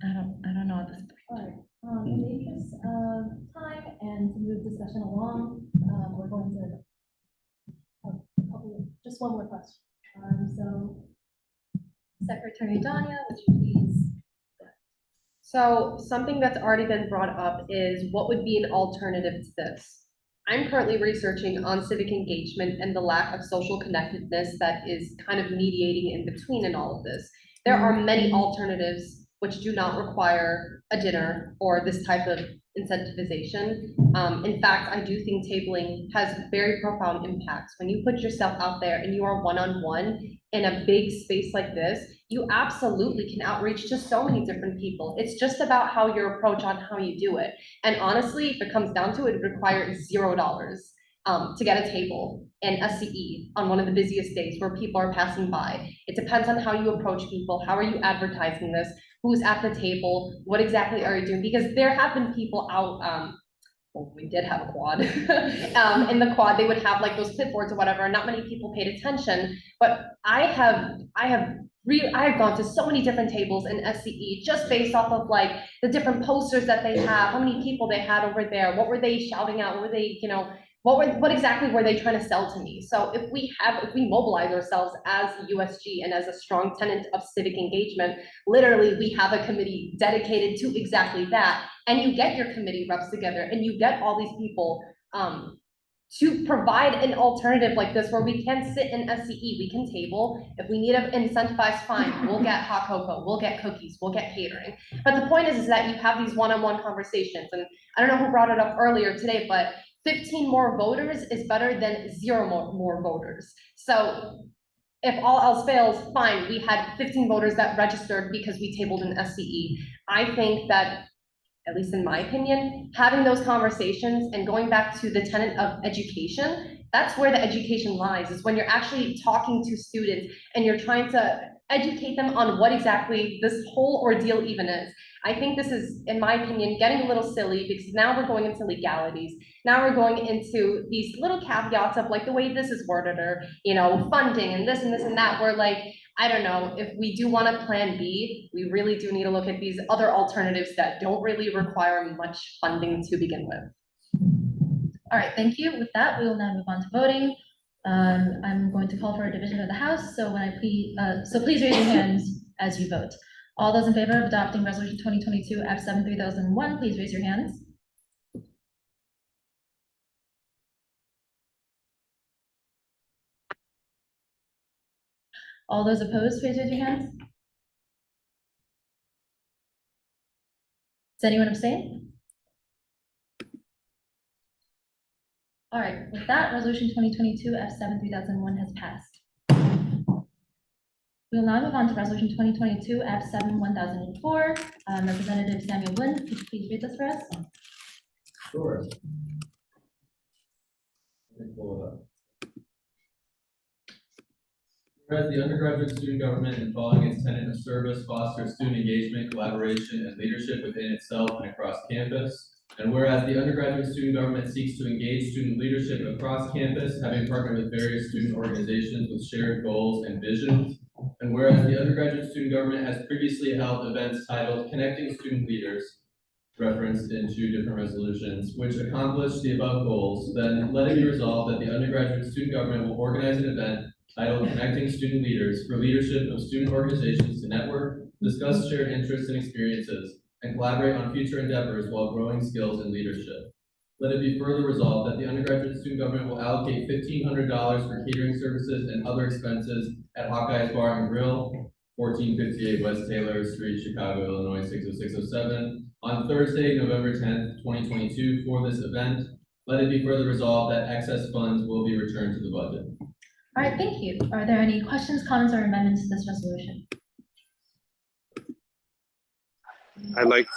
I don't know at this point. All right, in the interest of time and to move discussion along, we're going to have just one more question. So Secretary Danya, would you please? So something that's already been brought up is what would be an alternative to this? I'm currently researching on civic engagement and the lack of social connectedness that is kind of mediating in between in all of this. There are many alternatives which do not require a dinner or this type of incentivization. In fact, I do think tabling has very profound impacts. When you put yourself out there and you are one-on-one in a big space like this, you absolutely can outreach to so many different people. It's just about how your approach on how you do it. And honestly, if it comes down to it, it requires $0 to get a table in SCE on one of the busiest days where people are passing by. It depends on how you approach people. How are you advertising this? Who's at the table? What exactly are you doing? Because there have been people out, well, we did have a quad. In the quad, they would have like those clipboards or whatever, and not many people paid attention. But I have gone to so many different tables in SCE just based off of like the different posters that they have, how many people they had over there, what were they shouting out, what were they, what exactly were they trying to sell to me? So if we mobilize ourselves as USG and as a strong tenant of civic engagement, literally we have a committee dedicated to exactly that. And you get your committee reps together and you get all these people to provide an alternative like this where we can sit in SCE, we can table. If we need an incentivized fine, we'll get hot cocoa, we'll get cookies, we'll get catering. But the point is that you have these one-on-one conversations. And I don't know who brought it up earlier today, but 15 more voters is better than 0 more voters. So if all else fails, fine, we had 15 voters that registered because we tabled in SCE. I think that, at least in my opinion, having those conversations and going back to the tenet of education, that's where the education lies, is when you're actually talking to students and you're trying to educate them on what exactly this whole ordeal even is. I think this is, in my opinion, getting a little silly because now we're going into legalities. Now we're going into these little caveats of like the way this is worded or, funding and this and this and that. We're like, I don't know, if we do want a plan B, we really do need to look at these other alternatives that don't really require much funding to begin with. All right, thank you. With that, we will now move on to voting. I'm going to call for a division of the House, so please raise your hands as you vote. All those in favor of adopting Resolution 2022 F7 3001, please raise your hands. All those opposed, please raise your hands. Does anyone abstain? All right, with that, Resolution 2022 F7 3001 has passed. We will now move on to Resolution 2022 F7 1004. Representative Samuel Lynn, could you please read this for us? Sure. Let me pull it up. Whereas the undergraduate student government, in following its tenet of service, fosters student engagement, collaboration, and leadership within itself and across campus. And whereas the undergraduate student government seeks to engage student leadership across campus, having partnered with various student organizations with shared goals and visions. And whereas the undergraduate student government has previously held events titled Connecting Student Leaders, referenced in 2 different resolutions, which accomplish the above goals, then let it be resolved that the undergraduate student government will organize an event titled Connecting Student Leaders for leadership of student organizations to network, discuss shared interests and experiences, and collaborate on future endeavors while growing skills in leadership. let it be further resolved that the undergraduate student government will allocate $1,500 for catering services and other expenses at Hawkeye's Bar and Grill, 1458 West Taylor Street, Chicago, Illinois, 60607, on Thursday, November 10th, 2022 for this event. Let it be further resolved that excess funds will be returned to the budget. All right, thank you. Are there any questions, comments, or amendments to this resolution? I'd like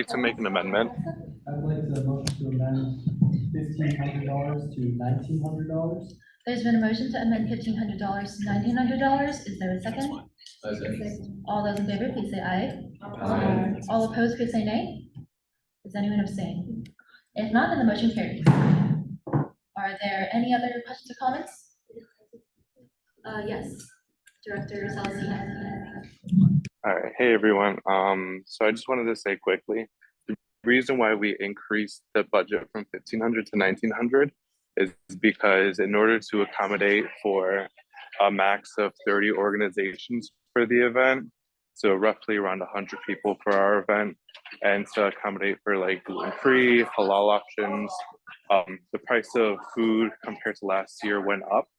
to make an amendment. I'd like to motion to amend $1,500 to $1,900. There's been a motion to amend $1,500 to $1,900. Is there a second? All those in favor, please say aye. Aye. All opposed, please say nay. Does anyone abstain? If not, then the motion carries. Are there any other questions or comments? Yes, Director Salazar. All right, hey everyone. So I just wanted to say quickly, the reason why we increased the budget from 1,500 to 1,900 is because in order to accommodate for a max of 30 organizations for the event, so roughly around 100 people for our event, and to accommodate for like gluten-free, halal options, the price of food compared to last year went up.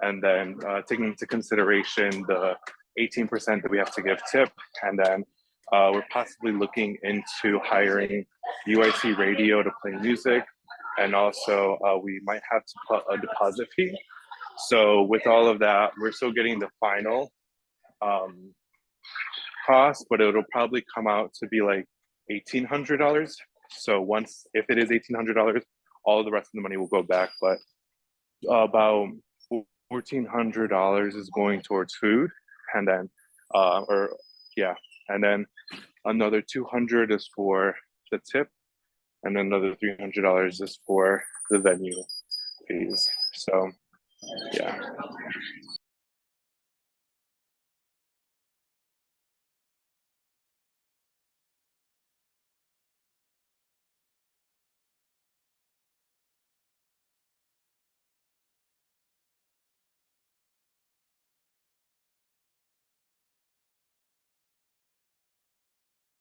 And then taking into consideration the 18% that we have to give tip, and then we're possibly looking into hiring UIC radio to play music, and also we might have to put a deposit fee. So with all of that, we're still getting the final cost, but it'll probably come out to be like $1,800. So if it is $1,800, all the rest of the money will go back, but about $1,400 is going towards food, and then and then another $200 is for the tip, and another $300 is for the venue fees. So yeah.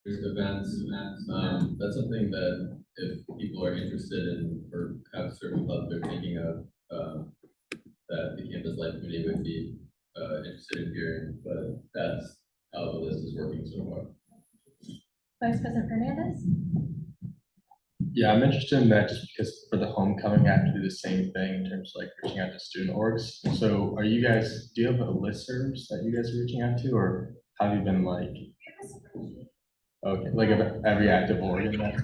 There's events, that's something that if people are interested in or have certain clubs they're thinking of, that the Campus Life Committee would be interested in hearing, but that's how the list is working so far. Vice President Fernandez? Yeah, I'm interested in that just because for the homecoming, I have to do the same thing in terms of like reaching out to student orgs. So do you have a listservs that you guys are reaching out to, or have you been like, okay, like every active org in that?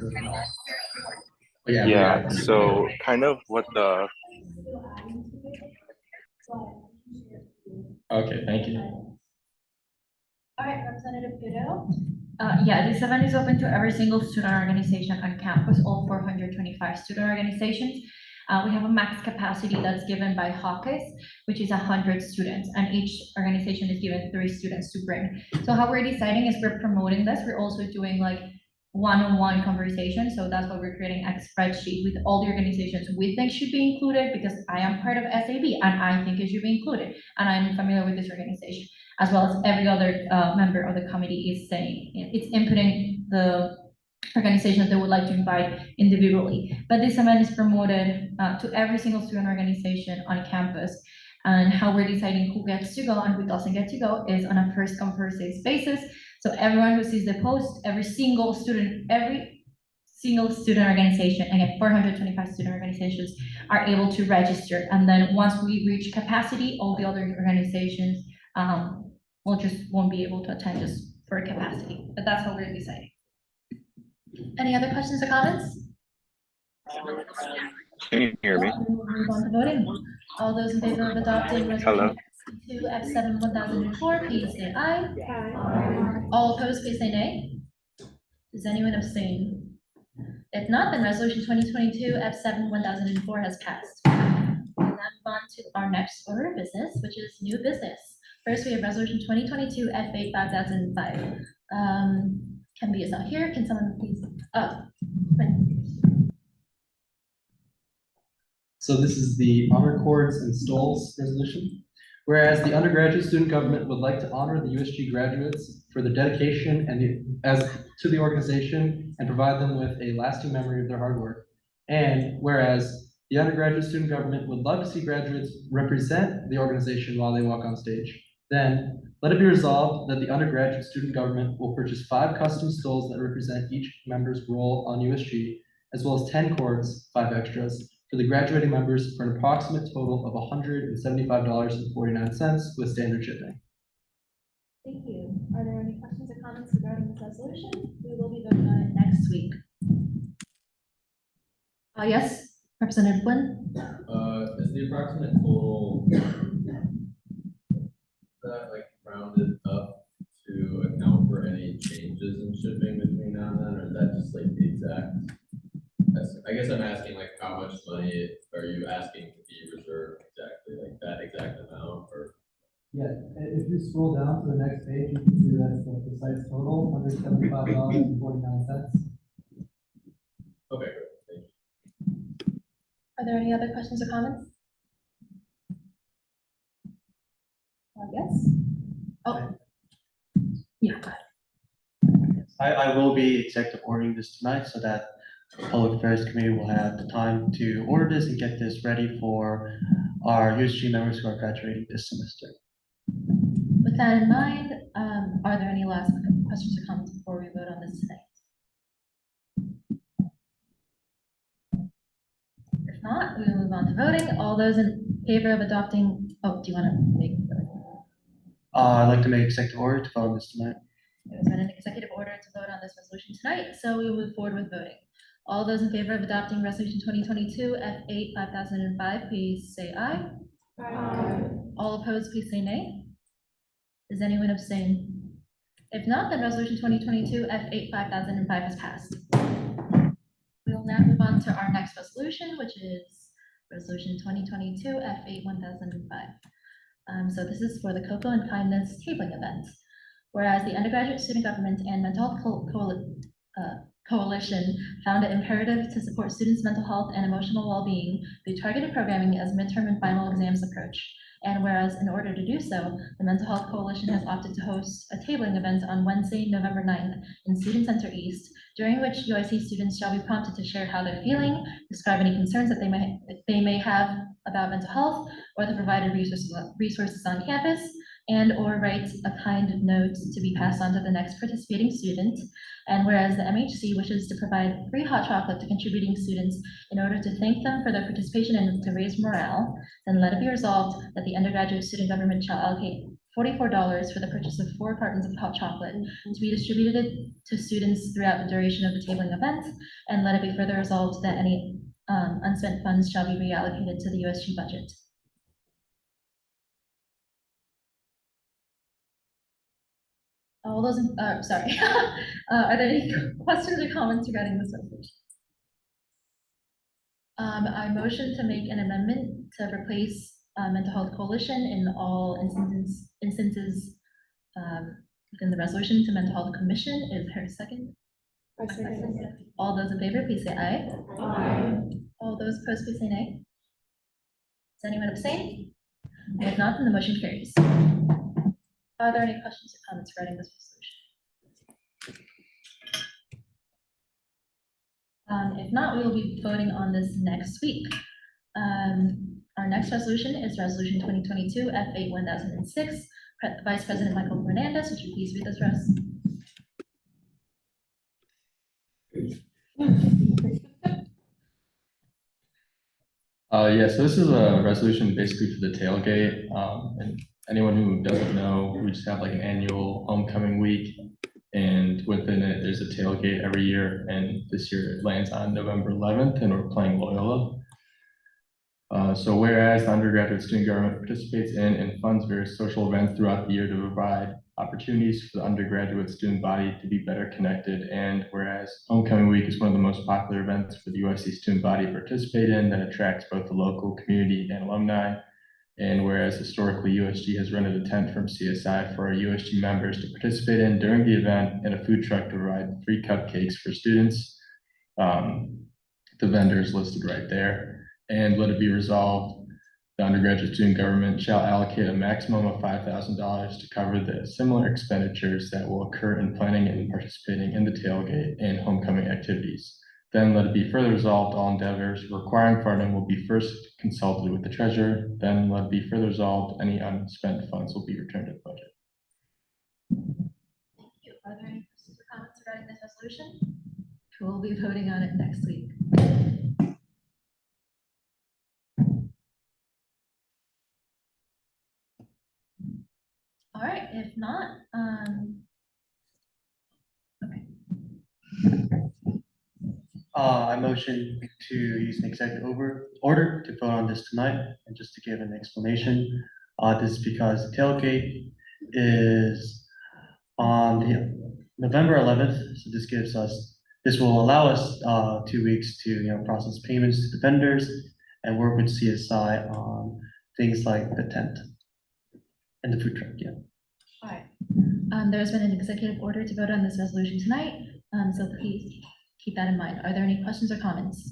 Yeah, so kind of what the... Okay, thank you. All right, Representative Guido. Yeah, this event is open to every single student organization on campus, all 425 student organizations. We have a max capacity that's given by Hawkeyes, which is 100 students, and each organization is given 3 students to bring. So how we're deciding is we're promoting this. We're also doing like one-on-one conversation. So that's why we're creating a spreadsheet with all the organizations we think should be included, because I am part of SAB and I think it should be included. And I'm familiar with this organization, as well as every other member of the committee is saying, it's inputting the organization that they would like to invite individually. But this event is promoted to every single student organization on campus. And how we're deciding who gets to go and who doesn't get to go is on a first come first served basis. So everyone who sees the post, every single student organization, again, 425 student organizations are able to register. And then once we reach capacity, all the other organizations won't be able to attend just for capacity. But that's what we're deciding. Any other questions or comments? Can you hear me? Move on to voting. All those in favor of adopting resolution 2F7-1004, please say aye. Aye. All opposed, please say nay. Does anyone abstain? If not, then resolution 2022-F7-1004 has passed. We'll now move on to our next order of business, which is new business. First, we have resolution 2022-F8-5005. Kemby is not here. Can someone please? So this is the honor cords and stoles resolution. Whereas the undergraduate student government would like to honor the USG graduates for their dedication to the organization and provide them with a lasting memory of their hard work. And whereas the undergraduate student government would love to see graduates represent the organization while they walk on stage, then let it be resolved that the undergraduate student government will purchase 5 custom stoles that represent each member's role on USG, as well as 10 cords, 5 extras, for the graduating members for an approximate total of $175.49 with standard shipping. Thank you. Are there any questions or comments regarding this resolution? We will be voting on it next week. Yes, Representative Flynn? Is the approximate total that like rounded up to account for any changes in shipping between now and then, or is that just like the exact? I guess I'm asking like how much money are you asking to be reserved exactly, like that exact amount, or? Yeah, if you scroll down to the next page, you can see that's the precise total, $175.49. Okay, great, thank you. Are there any other questions or comments? Yes? Oh. Yeah, go ahead. I will be executive ordering this tonight so that the Public Affairs Committee will have the time to order this and get this ready for our USG members who are graduating this semester. With that in mind, are there any last questions or comments before we vote on this tonight? If not, we will move on to voting. All those in favor of adopting, oh, do you want to make? I'd like to make executive order to vote on this tonight. There's been an executive order to vote on this resolution tonight, so we will move forward with voting. All those in favor of adopting resolution 2022 F8 5005, please say aye. Aye. All opposed, please say nay. Does anyone abstain? If not, then resolution 2022 F8 5005 is passed. We will now move on to our next resolution, which is resolution 2022 F8 1005. So this is for the Cocoa and Kindness tabling event. Whereas the undergraduate student government and mental health coalition found it imperative to support students' mental health and emotional well-being through targeted programming as midterm and final exams approach. And whereas in order to do so, the Mental Health Coalition has opted to host a tabling event on Wednesday, November 9th in Student Center East, during which UIC students shall be prompted to share how they're feeling, describe any concerns that they may have about mental health or the provided resources on campus, and or write a kind note to be passed on to the next participating student. And whereas the MHC wishes to provide free hot chocolate to contributing students in order to thank them for their participation and to raise morale, then let it be resolved that the undergraduate student government shall allocate $44 for the purchase of 4 cartons of hot chocolate to be distributed to students throughout the duration of the tabling event. And let it be further resolved that any unspent funds shall be reallocated to the USG budget. All those, sorry. Are there any questions or comments regarding this resolution? I motion to make an amendment to replace Mental Health Coalition in all instances within the resolution to Mental Health Commission. Is there a second? All those in favor, please say aye. Aye. All those opposed, please say nay. Does anyone abstain? And if not, then the motion carries. Are there any questions or comments regarding this resolution? If not, we will be voting on this next week. Our next resolution is resolution 2022 F8 1006. Vice President Michael Hernandez, would you please read this for us? Yeah, so this is a resolution basically for the tailgate. And anyone who doesn't know, we just have like an annual homecoming week. And within it, there's a tailgate every year. And this year it lands on November 11th and we're playing Loyola. So whereas the undergraduate student government participates in and funds various social events throughout the year to provide opportunities for the undergraduate student body to be better connected. And whereas homecoming week is one of the most popular events for the UIC student body to participate in that attracts both the local community and alumni. And whereas historically USG has rented a tent from CSI for our USG members to participate in during the event and a food truck to provide free cupcakes for students. The vendors listed right there. And let it be resolved, the undergraduate student government shall allocate a maximum of $5,000 to cover the similar expenditures that will occur in planning and participating in the tailgate and homecoming activities. Then let it be further resolved, all endeavors requiring funding will be first consulted with the treasurer. Then let it be further resolved, any unspent funds will be returned to the budget. Thank you. Are there any questions or comments regarding this resolution? We'll be voting on it next week. All right, if not, okay. I motion to use an executive order to vote on this tonight, and just to give an explanation. This is because the tailgate is on the November 11th, so this will allow us 2 weeks to process payments to the vendors and work with CSI on things like the tent and the food truck. Yeah. All right. There's been an executive order to vote on this resolution tonight, so please keep that in mind. Are there any questions or comments?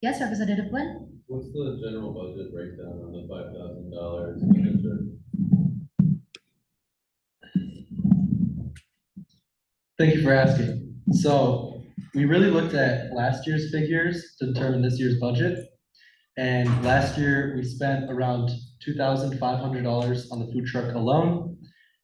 Yes, Representative Flynn? What's the general budget breakdown on the $5,000 expenditure? Thank you for asking. So we really looked at last year's figures to determine this year's budget. And last year we spent around $2,500 on the food truck alone.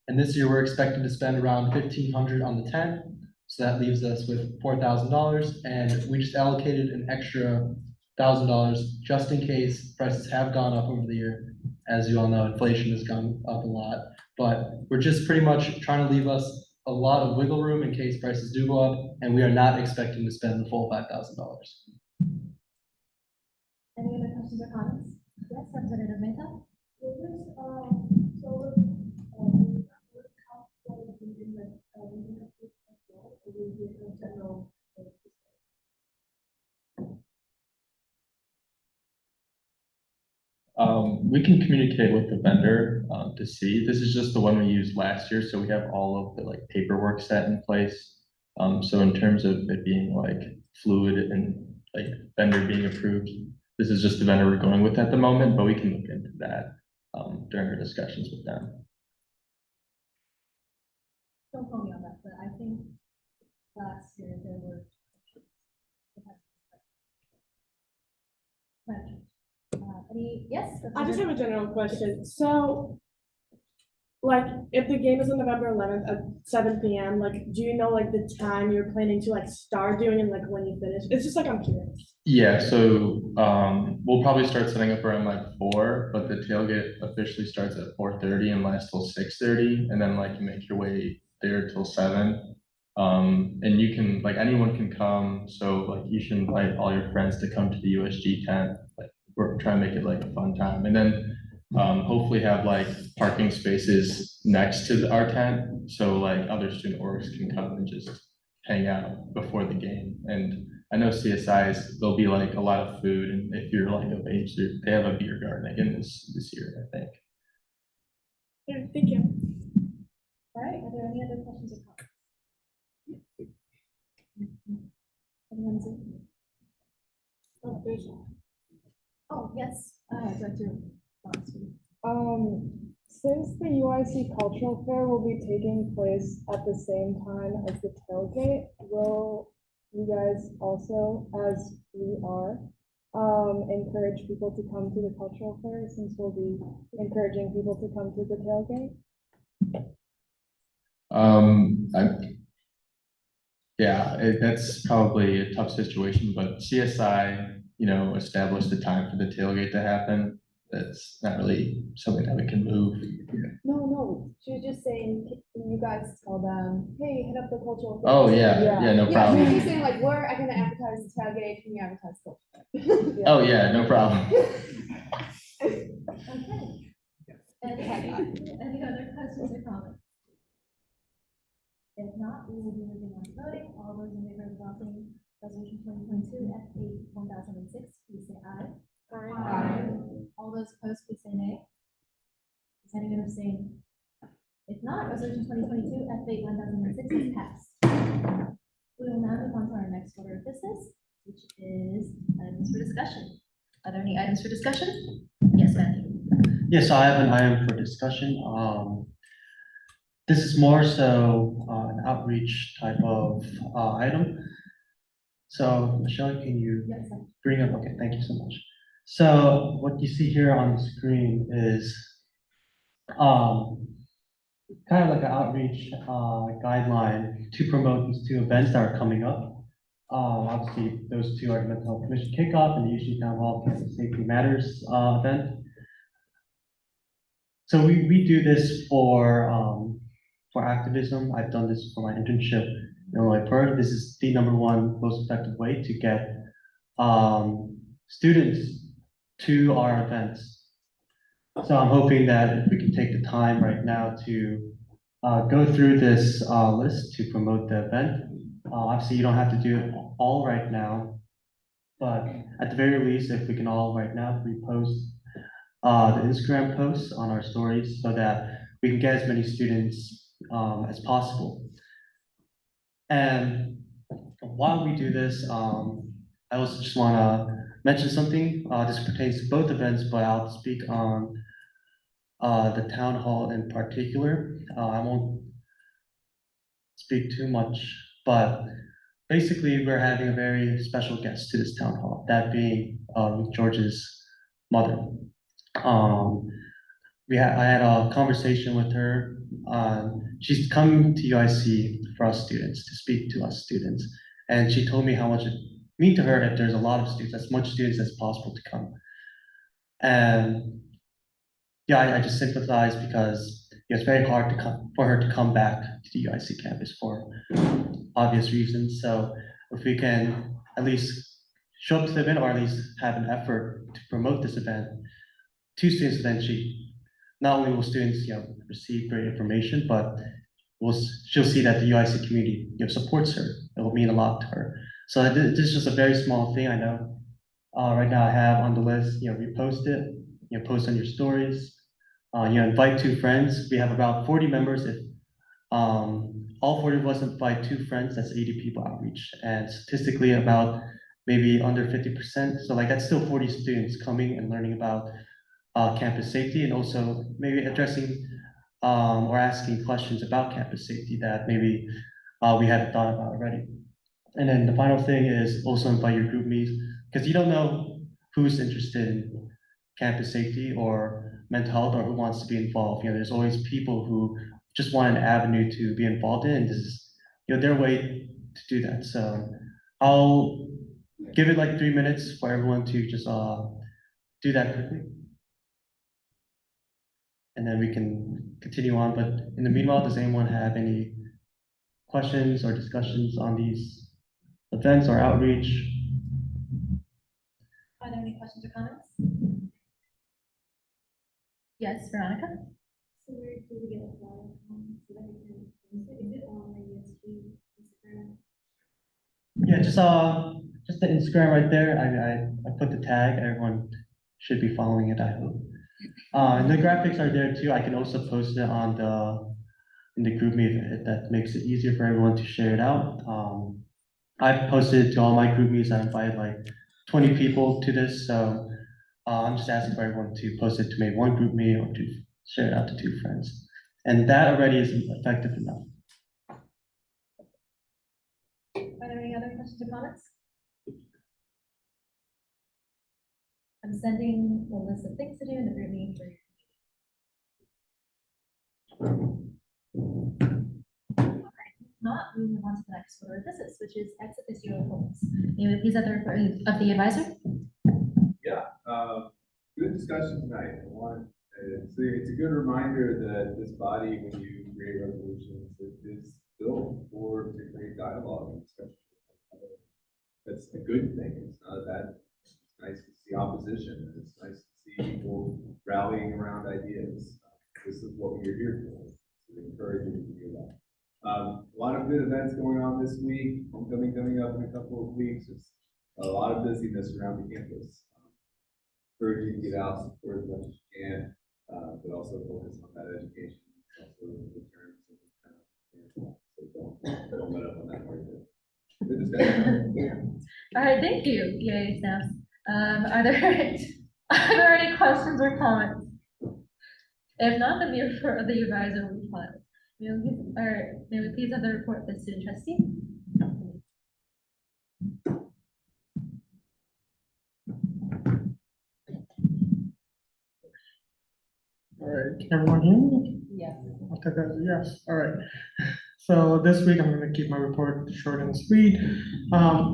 And this year we're expecting to spend around $1,500 on the tent. So that leaves us with $4,000. And we just allocated an extra $1,000 just in case prices have gone up over the year. As you all know, inflation has gone up a lot. But we're just pretty much trying to leave us a lot of wiggle room in case prices do go up, and we are not expecting to spend the full $5,000. Any other questions or comments? Yes, Representative Mehta? We can communicate with the vendor to see. This is just the one we used last year, so we have all of the like paperwork set in place. So in terms of it being like fluid and like vendor being approved, this is just the vendor we're going with at the moment, but we can look into that during our discussions with them. Don't call me on that, but I think last year there were. Yes? I just have a general question. So, like, if the game is on November 11th at 7 p.m., like, do you know, like, the time you're planning to, like, start doing and, like, when you finish? It's just, like, I'm curious. Yeah, so we'll probably start setting up around like 4, but the tailgate officially starts at 4:30 and lasts till 6:30, and then like you make your way there till 7. And you can, like, anyone can come, so like you should invite all your friends to come to the USG tent. Like, we're trying to make it like a fun time, and then hopefully have like parking spaces next to our tent, so like other student orgs can come and just hang out before the game. And I know CSIs, there'll be like a lot of food, and if you're like of age, they have a beer garden again this year, I think. Yeah, thank you. All right, are there any other questions or comments? Oh, yes, Director. Since the UIC Cultural Fair will be taking place at the same time as the tailgate, will you guys also, as we are, encourage people to come to the cultural fair, since we'll be encouraging people to come to the tailgate? That's probably a tough situation, but CSI, established the time for the tailgate to happen. That's not really something that we can move. No, she was just saying, can you guys tell them, hey, hit up the cultural. fair. Oh, yeah, no Yeah, she problem. was just saying like, we're gonna advertise the tailgate, can you advertise cultural? fair? Oh, yeah, no problem. Okay. Any other questions or comments? If not, we will be moving on to voting. All those in favor of adopting resolution 2022 F8/1006, please say aye. Aye. All those opposed, please say nay. Is anyone abstaining? If not, resolution 2022 F8/1006 is passed. We will now move on to our next order of business, which is items for discussion. Are there any items for discussion? Yes, Matthew. Yes, I have an item for discussion. this is more so an outreach type of item. So Michelle, can you Yes. bring up, okay, thank you so much. So what you see here on the screen is kind of like an outreach guideline to promote these two events that are coming up. Obviously, those two are the Mental Health Commission kickoff and the USG Town Hall Campus Safety Matters event. So we do this for activism. I've done this for my internship in Illinois Perth. This is the #1 most effective way to get students to our events. So I'm hoping that if we can take the time right now to go through this list to promote the event. Obviously, you don't have to do it all right now, but at the very least, if we can all right now repost the Instagram posts on our stories so that we can get as many students as possible. And while we do this, I also just want to mention something. This pertains to both events, but I'll speak on the town hall in particular. I won't speak too much, but basically we're having a very special guest to this town hall, that being George's mother. I had a conversation with her. She's come to UIC for us students, to speak to us students. And she told me how much it means to her if there's a lot of students, as much students as possible to come. And yeah, I just sympathize because it's very hard for her to come back to the UIC campus for obvious reasons. So if we can at least show up to the event, or at least have an effort to promote this event to students, then not only will students receive great information, but she'll see that the UIC community supports her. It will mean a lot to her. So this is just a very small thing. I know right now I have on the list, repost it, post on your stories, invite 2 friends. We have about 40 members. If all 40 of us invite 2 friends, that's 80 people outreach, and statistically about maybe under 50%. So like that's still 40 students coming and learning about campus safety, and also maybe addressing or asking questions about campus safety that maybe we haven't thought about already. And then the final thing is also invite your group meets, because you don't know who's interested in campus safety or mental health, or who wants to be involved. There's always people who just want an avenue to be involved in, and this is their way to do that. So I'll give it like 3 minutes for everyone to just do that quickly. And then we can continue on. But in the meanwhile, does anyone have any questions or discussions on these events or outreach? Are there any questions or comments? Yes, Veronica? So where do we get a flyer from, so that we can, is it on the USG Instagram? Yeah, just the Instagram right there. I put the tag. Everyone should be following it, I hope. And the graphics are there too. I can also post it on in the group meet if that makes it easier for everyone to share it out. I've posted it to all my group meets. I invited like 20 people to this, so I'm just asking for everyone to post it to maybe one group meet or to share it out to 2 friends. And that already is effective enough. Are there any other questions or comments? I'm sending a list of things to do in the group meeting for you. Not, we move on to the next order of business, which is ex officio appointments. These are the report of the advisor. Yeah, good discussion tonight. It's a good reminder that this body, when you create resolutions, it is built to create dialogue and discussion. That's a good thing. It's not a bad thing. It's nice to see opposition. It's nice to see people rallying around ideas. This is what we're here for. So we encourage you to do that. A lot of good events going on this week. Homecoming coming up in a couple of weeks. There's a lot of busyness around the campus. Encourage you to get out, support as much as you can, but also focus on that education. Also the terms of so don't let up on that part of it. Good discussion. All right, thank you, EA staff. Are there any questions or comments? If not, then the advisor will be filed. May we please have the report of the student trustee? All right, can everyone hear me? Yes. I'll take that as a yes, all right. So this week I'm gonna keep my report short and sweet.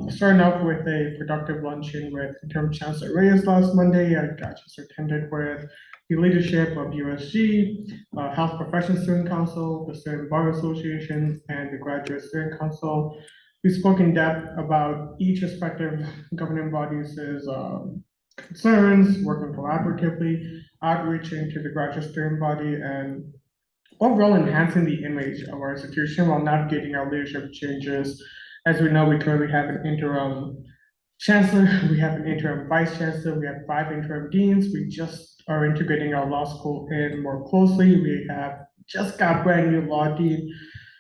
Starting off with a productive luncheon with interim Chancellor Reyes last Monday. I got just attended with the leadership of USG, Health Professions Student Council, the Student Bar Association, and the Graduate Student Council. We spoke in depth about each respective governing bodies' concerns, working collaboratively, outreaching to the graduate student body, and overall enhancing the image of our institution while navigating our leadership changes. As we know, we currently have an interim chancellor, we have an interim vice chancellor, we have 5 interim deans. We just are integrating our law school in more closely. We have just got brand new law dean.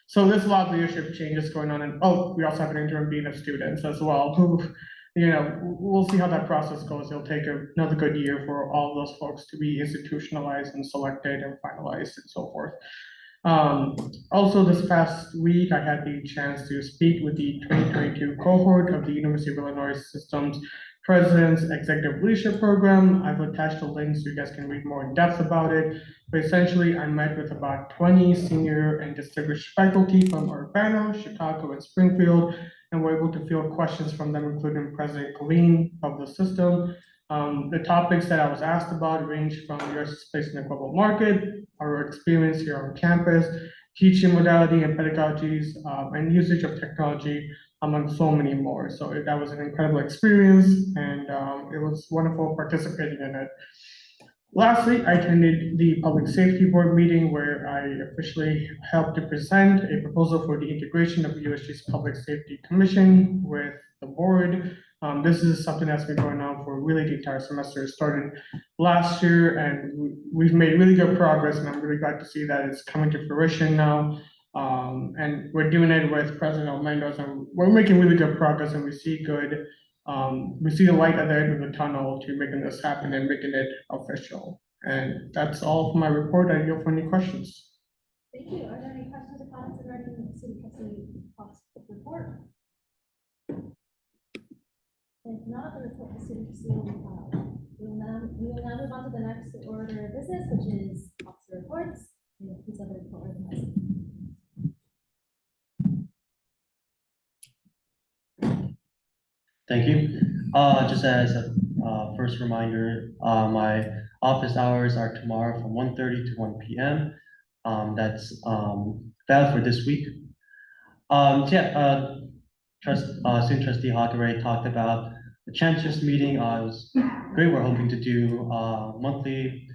So there's a lot of leadership changes going on, and we also have an interim dean of students as well, who, we'll see how that process goes. It'll take another good year for all of those folks to be institutionalized and selected and finalized and so forth. Also, this past week, I had the chance to speak with the 2022 cohort of the University of Illinois Systems President's Executive Leadership Program. I've attached the link so you guys can read more in depth about it. But essentially, I met with about 20 senior and distinguished faculty from Urbana, Chicago, and Springfield, and were able to field questions from them, including President Colleen of the system. The topics that I was asked about range from U.S. place in the global market, our experience here on campus, teaching modality and pedagogies, and usage of technology, among so many more. So that was an incredible experience, and it was wonderful participating in it. Lastly, I attended the Public Safety Board meeting where I officially helped to present a proposal for the integration of USG's Public Safety Commission with the board. This is something that's been going on for really the entire semester. It started last year, and we've made really good progress, and I'm really glad to see that it's coming to fruition now. And we're doing it with President Almendo's, and we're making really good progress, and we see the light at the end of the tunnel to making this happen and making it official. And that's all for my report. I yield for any questions. Thank you. Are there any questions or comments regarding the city trustee Fox report? If not, the report of the city trustee will be filed. We will now move on to the next order of business, which is officer reports. Please have the report organized. Thank you. Just as a first reminder, my office hours are tomorrow from 1:30 to 1 p.m. That's valid for this week. Student trustee Hawkeye talked about the chancellor's meeting. It was great. We're hoping to do monthly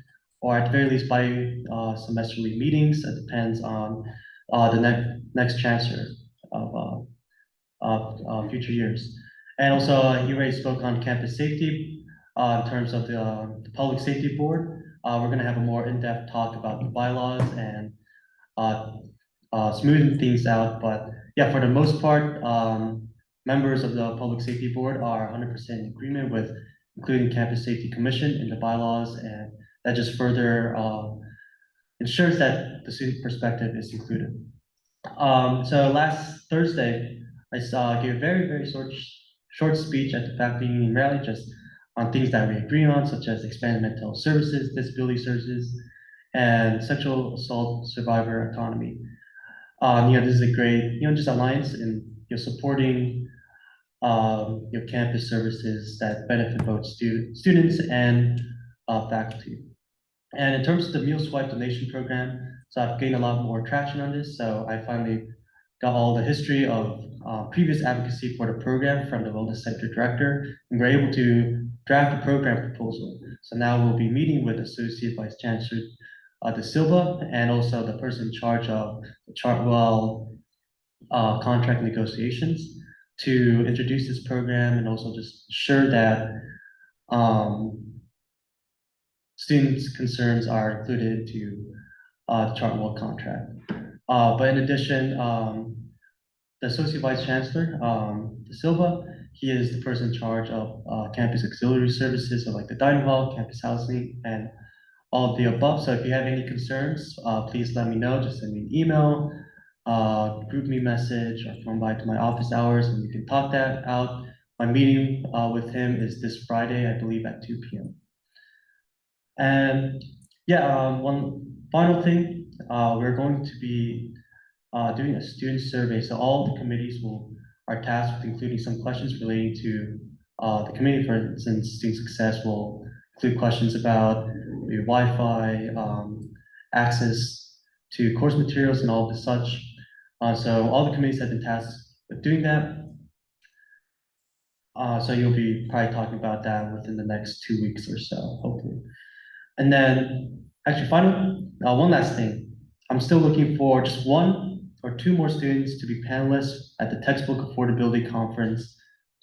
or at the very least semesterly meetings. It depends on the next chancellor of future years. And also, he already spoke on campus safety in terms of the public safety board. We're going to have a more in-depth talk about the bylaws and smoothing things out. But yeah, for the most part, members of the public safety board are 100% in agreement with including campus safety commission in the bylaws, and that just further ensures that the student perspective is included. So last Thursday, I gave a very short speech at the faculty meeting rally, just on things that we agree on, such as expanded mental services, disability services, and sexual assault survivor autonomy. This is a great, just alliance in supporting campus services that benefit both students and faculty. And in terms of the meal swipe donation program, so I've gained a lot more traction on this. So I finally got all the history of previous advocacy for the program from the Wellness Center director, and we're able to draft a program proposal. So now we'll be meeting with Associate Vice Chancellor De Silva and also the person in charge of the Chartwell contract negotiations to introduce this program and also just ensure that students' concerns are included into the Chartwell contract. But in addition, the Associate Vice Chancellor, De Silva, he is the person in charge of campus auxiliary services, so like the dining hall, campus housing, and all of the above. So if you have any concerns, please let me know. Just send me an email, group me message, or come by to my office hours and we can talk that out. My meeting with him is this Friday, I believe at 2 p.m. And yeah, one final thing, we're going to be doing a student survey. So all the committees are tasked with including some questions relating to the committee. For instance, student success will include questions about your Wi-Fi, access to course materials and all of the such. So all the committees have been tasked with doing that. So you'll be probably talking about that within the next 2 weeks or so, hopefully. And then, actually, one last thing. I'm still looking for just 1 or 2 more students to be panelists at the Textbook Affordability Conference,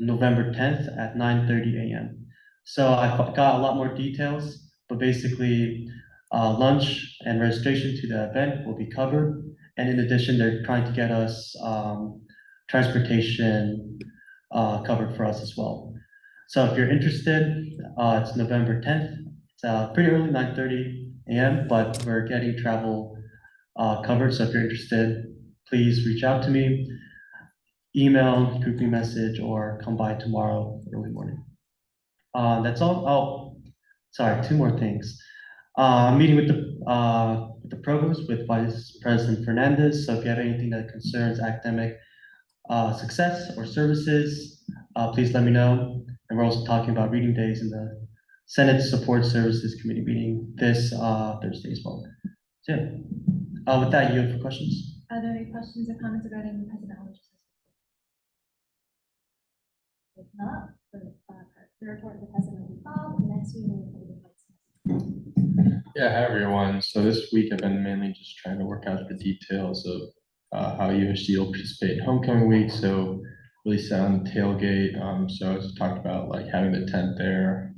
November 10th at 9:30 a.m. So I got a lot more details, but basically, lunch and registration to the event will be covered. And in addition, they're trying to get us transportation covered for us as well. So if you're interested, it's November 10th. It's pretty early, 9:30 a.m., but we're getting travel covered. So if you're interested, please reach out to me, email, group me message, or come by tomorrow early morning. That's all. Oh, sorry, 2 more things. I'm meeting with the provost, with Vice President Fernandez. So if you have anything that concerns academic success or services, please let me know. And we're also talking about reading days in the Senate Support Services Committee meeting this Thursday as well. So yeah, with that, you have for questions? Are there any questions or comments regarding President Aldrich's report? If not, the report of the president will be called. Next, we will go to the vice. Yeah, hi everyone. So this week I've been mainly just trying to work out the details of how USG will participate in homecoming week. So really set on the tailgate. So I was talked about like having the tent there,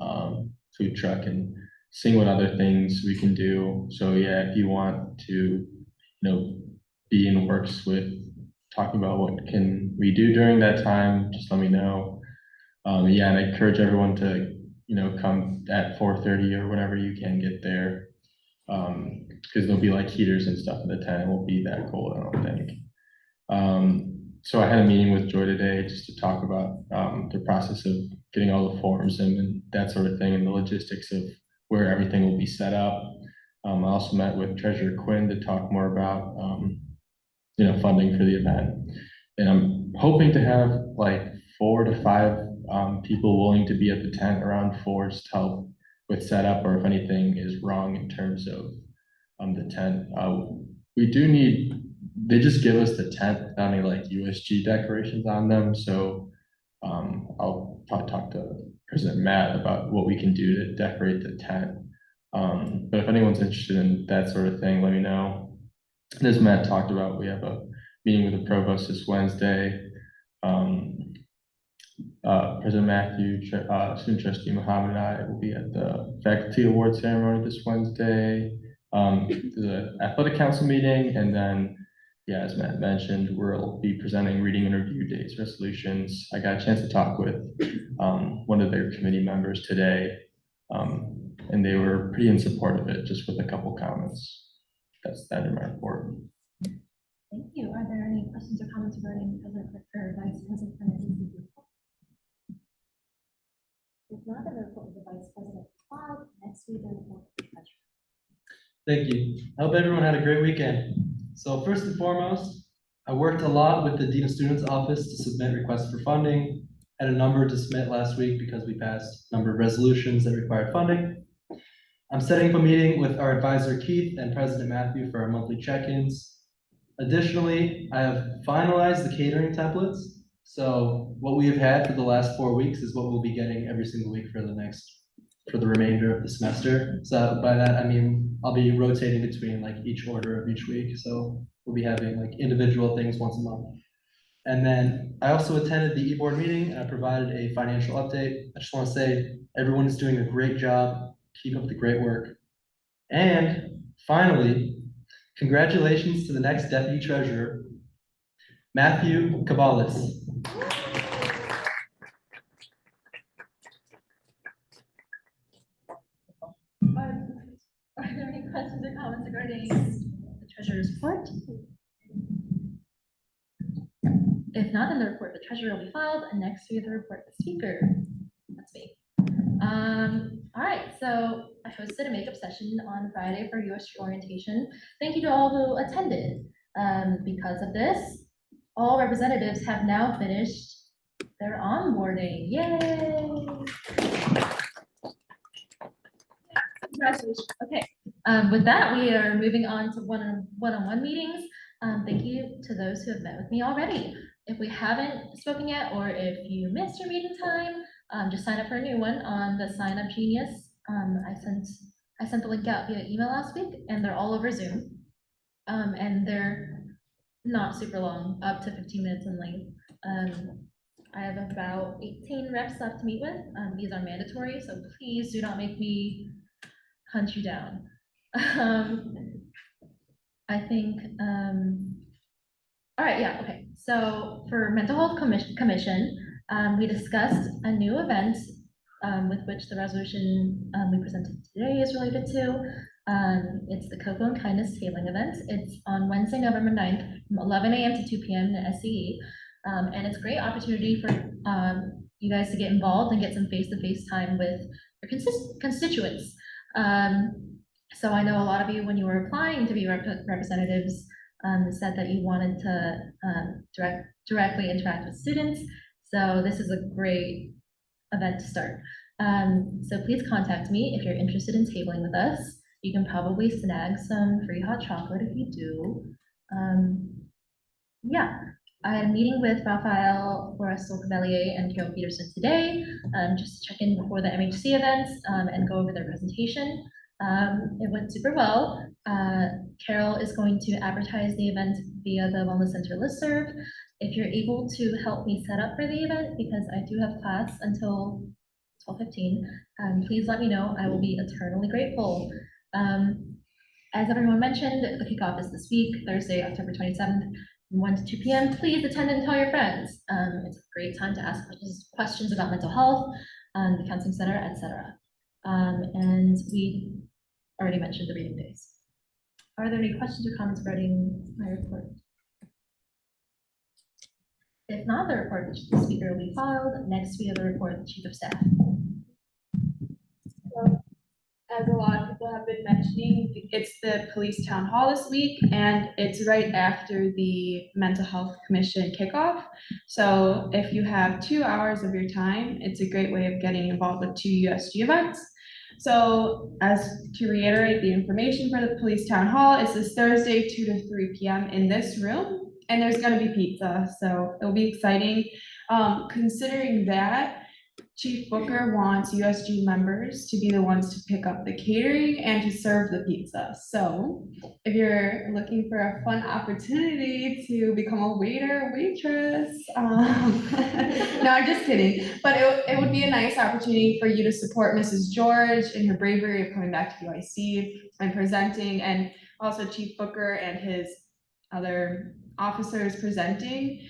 food truck, and seeing what other things we can do. So yeah, if you want to, be in works with talking about what can we do during that time, just let me know. Yeah, and I encourage everyone to, come at 4:30 or whenever you can get there. Because there'll be like heaters and stuff in the tent. It won't be that cold, I don't think. So I had a meeting with Joy today just to talk about the process of getting all the forms and that sort of thing, and the logistics of where everything will be set up. I also met with Treasurer Quinn to talk more about funding for the event. And I'm hoping to have like 4 to 5 people willing to be at the tent around 4 to help with setup, or if anything is wrong in terms of the tent. We do need, they just give us the tent without any like USG decorations on them. So I'll probably talk to President Matt about what we can do to decorate the tent. But if anyone's interested in that sort of thing, let me know. And as Matt talked about, we have a meeting with the provost this Wednesday. President Matthew, Student Trustee Muhammad, and I will be at the faculty award ceremony this Wednesday. The athletic council meeting, and then, yeah, as Matt mentioned, we'll be presenting reading and review days resolutions. I got a chance to talk with one of their committee members today, and they were pretty in support of it, just with a couple comments. That's that in my report. Thank you. Are there any questions or comments regarding President or Vice President Fernandez's report? If not, then the report of the Vice President filed. Next, we then report of the Treasurer. Thank you. I hope everyone had a great weekend. So first and foremost, I worked a lot with the Dean of Students Office to submit requests for funding. Had a number to submit last week because we passed a number of resolutions that required funding. I'm setting up a meeting with our advisor Keith and President Matthew for our monthly check-ins. Additionally, I have finalized the catering templates. So what we have had for the last 4 weeks is what we'll be getting every single week for the remainder of the semester. So by that, I mean, I'll be rotating between like each order of each week. So we'll be having like individual things once a month. And then I also attended the e-board meeting and I provided a financial update. I just want to say everyone is doing a great job. Keep up the great work. And finally, congratulations to the next deputy treasurer, Matthew Caballes. regarding the treasurer's report? If not, then the report of the treasurer will be filed, and next we have the report of the speaker. That's me. All right, so I hosted a makeup session on Friday for USG orientation. Thank you to all who attended. Because of this, all representatives have now finished their onboarding. Yay! Congratulations. Okay. With that, we are moving on to one-on-one meetings. Thank you to those who have met with me already. If we haven't spoken yet, or if you missed your meeting time, just sign up for a new one on the Sign Up Genius. I sent the link out via email last week, and they're all over Zoom. And they're not super long, up to 15 minutes in length. I have about 18 reps left to meet with. These are mandatory, so please do not make me hunt you down. I think, all right, yeah, okay. So for Mental Health Commission, we discussed a new event with which the resolution we presented today is related to. It's the Cocoa and Kindness Tabling event. It's on Wednesday, November 9th, from 11 a.m. to 2 p.m. in SCE. And it's a great opportunity for you guys to get involved and get some face-to-face time with your constituents. So I know a lot of you, when you were applying to be representatives, said that you wanted to directly interact with students. So this is a great event to start. So please contact me if you're interested in tabling with us. You can probably snag some free hot chocolate if you do. Yeah, I had a meeting with Rafael Flores-Cavalier and Carol Peterson today, just to check in before the MHC events and go over their presentation. It went super well. Carol is going to advertise the event via the Wellness Center listserv. If you're able to help me set up for the event, because I do have class until 12:15, please let me know. I will be eternally grateful. As everyone mentioned, the kickoff is this week, Thursday, October 27th, from 1 to 2 p.m. Please attend and tell your friends. It's a great time to ask questions about mental health, the counseling center, etc. And we already mentioned the reading days. Are there any questions or comments regarding my report? If not, the report of the speaker will be filed. Next, we have the report of the chief of staff. So, as a lot of people have been mentioning, it's the police town hall this week, and it's right after the mental health commission kickoff. So if you have 2 hours of your time, it's a great way of getting involved with 2 USG events. So as to reiterate, the information for the police town hall is this Thursday, 2 to 3 p.m. in this room, and there's gonna be pizza, so it'll be exciting. Considering that, Chief Booker wants USG members to be the ones to pick up the catering and to serve the pizza. So if you're looking for a fun opportunity to become a waiter, waitress, no, I'm just kidding. But it would be a nice opportunity for you to support Mrs. George in her bravery of coming back to UIC and presenting, and also Chief Booker and his other officers presenting.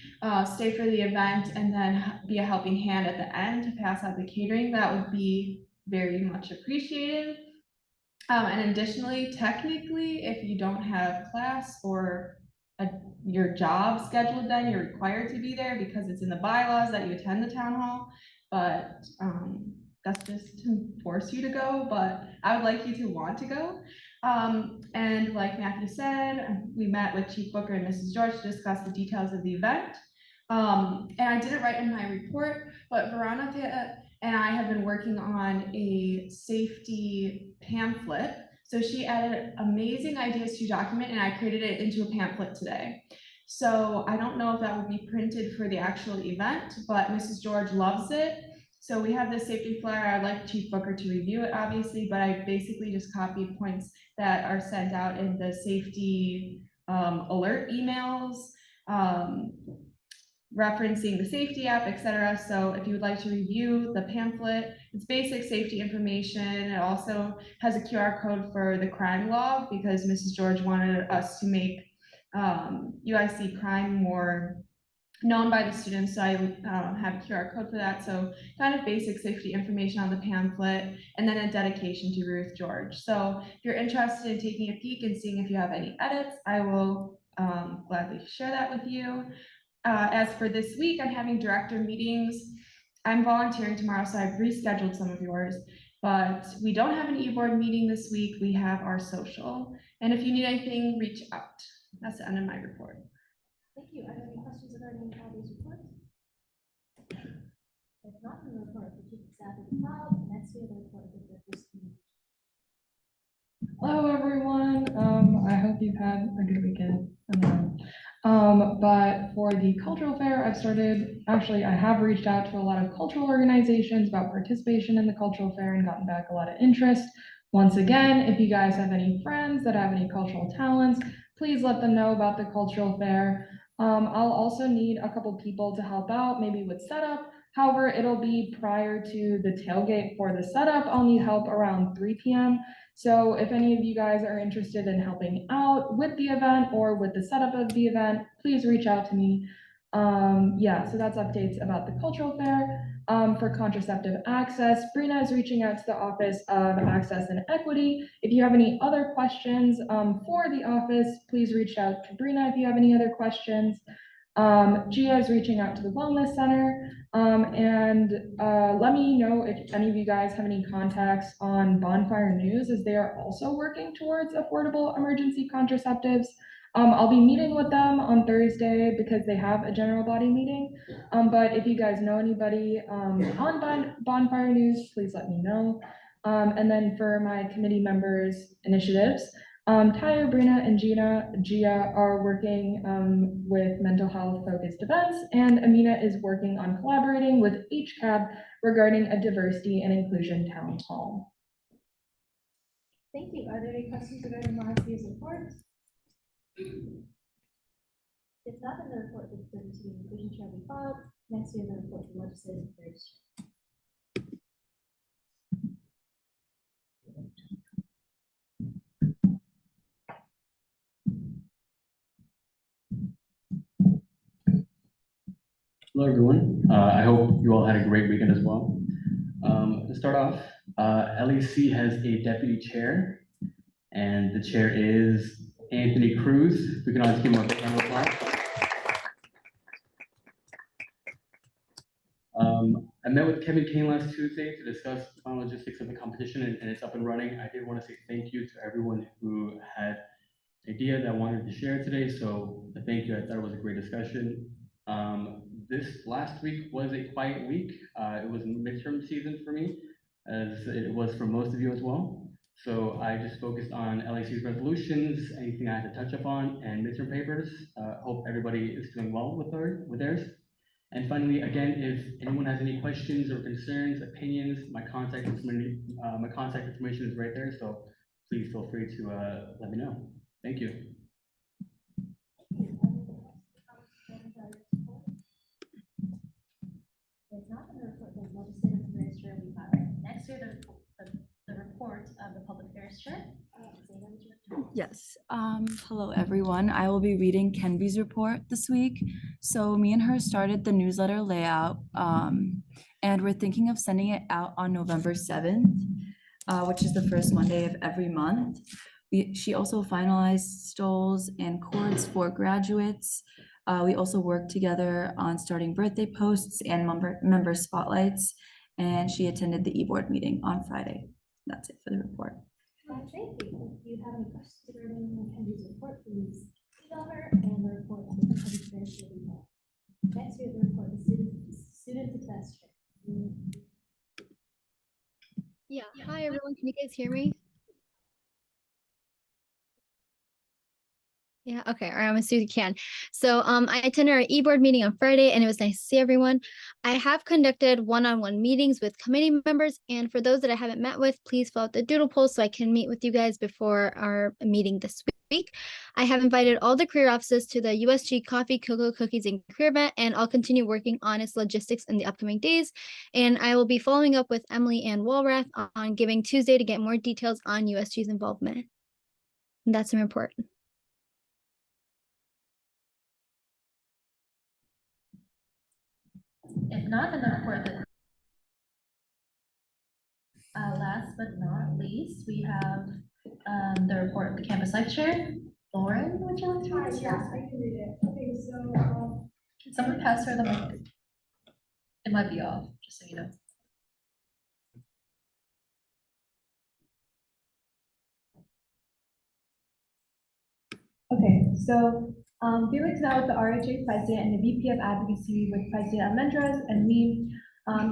Stay for the event and then be a helping hand at the end to pass out the catering. That would be very much appreciated. And additionally, technically, if you don't have class or your job scheduled, then you're required to be there because it's in the bylaws that you attend the town hall. But that's just to force you to go, but I would like you to want to go. And like Matthew said, we met with Chief Booker and Mrs. George to discuss the details of the event. And I didn't write in my report, but Veronica and I have been working on a safety pamphlet. So she added amazing ideas to document, and I created it into a pamphlet today. So I don't know if that will be printed for the actual event, but Mrs. George loves it. So we have this safety flyer. I'd like Chief Booker to review it, obviously, but I basically just copied points that are sent out in the safety alert emails, referencing the safety app, etc. So if you would like to review the pamphlet, it's basic safety information. It also has a QR code for the crime log because Mrs. George wanted us to make UIC crime more known by the students, so I have a QR code for that. So kind of basic safety information on the pamphlet, and then a dedication to Ruth George. So if you're interested in taking a peek and seeing if you have any edits, I will gladly share that with you. As for this week, I'm having director meetings. I'm volunteering tomorrow, so I've rescheduled some of yours, but we don't have an e-board meeting this week. We have our social. And if you need anything, reach out. That's the end of my report. Thank you. Are there any questions regarding these reports? If not, the report of the chief of staff is filed. Next, we have the report of the director's committee. Hello, everyone. I hope you've had a good weekend. But for the cultural fair, I have reached out to a lot of cultural organizations about participation in the cultural fair and gotten back a lot of interest. Once again, if you guys have any friends that have any cultural talents, please let them know about the cultural fair. I'll also need a couple people to help out, maybe with setup. However, it'll be prior to the tailgate for the setup. I'll need help around 3 p.m. So if any of you guys are interested in helping out with the event or with the setup of the event, please reach out to me. Yeah, so that's updates about the cultural fair. For contraceptive access, Brina is reaching out to the Office of Access and Equity. If you have any other questions for the office, please reach out to Brina if you have any other questions. Gia is reaching out to the Wellness Center. Let me know if any of you guys have any contacts on Bonfire News, as they are also working towards affordable emergency contraceptives. I'll be meeting with them on Thursday because they have a general body meeting. But if you guys know anybody on Bonfire News, please let me know. And then for my committee members' initiatives, Tyre, Brina, and Gia are working with mental health focused events, and Amina is working on collaborating with HCAB regarding a diversity and inclusion town hall. Thank you. Are there any questions regarding Marcy's report? If not, then the report of the diversity and inclusion shall be filed. Next, we have the report of the legislative affairs. Hello, everyone. I hope you all had a great weekend as well. To start off, LEC has a deputy chair, and the chair is Anthony Cruz. We can always give him a round of applause. I met with Kevin Kane last Tuesday to discuss the final logistics of the competition, and it's up and running. I did want to say thank you to everyone who had an idea that wanted to share today, so thank you. I thought it was a great discussion. This last week was a quiet week. It was midterm season for me, as it was for most of you as well. So I just focused on LAC's resolutions, anything I had to touch upon, and midterm papers. Hope everybody is doing well with theirs. And finally, again, if anyone has any questions or concerns, opinions, my contact information is right there. So please feel free to let me know. Thank you. If not, then the report of the legislative affairs chair will be filed. Next, we have the report of the public affairs chair. Zaina, would you like to? Yes. Hello, everyone. I will be reading Kenby's report this week. So me and her started the newsletter layout, and we're thinking of sending it out on November 7th, which is the first Monday of every month. She also finalized stoles and cords for graduates. We also worked together on starting birthday posts and member spotlights, and she attended the e-board meeting on Friday. That's it for the report. Thank you. If you have any questions regarding Kendra's report, please email her, and the report of the public affairs chair will be filed. Next, we have the report of the student success chair. Yeah. Hi, everyone. Can you guys hear me? Yeah, okay. All right, I'm assuming you can. So I attended our e-board meeting on Friday, and it was nice to see everyone. I have conducted one-on-one meetings with committee members, and for those that I haven't met with, please fill out the doodle poll so I can meet with you guys before our meeting this week. I have invited all the career offices to the USG Coffee, Cocoa, Cookies, and Career event, and I'll continue working on its logistics in the upcoming days. And I will be following up with Emily and Walrath on Giving Tuesday to get more details on USG's involvement. And that's my report. If not, then the report that. Last but not least, we have the report of the campus life chair. Lauren, would you like to read this? Yeah, I can read it. Okay, so, Can someone pass her the mic? It might be off, just so you know. Okay, so Felix now is the RHA president and the VP of advocacy with President Almendras and me.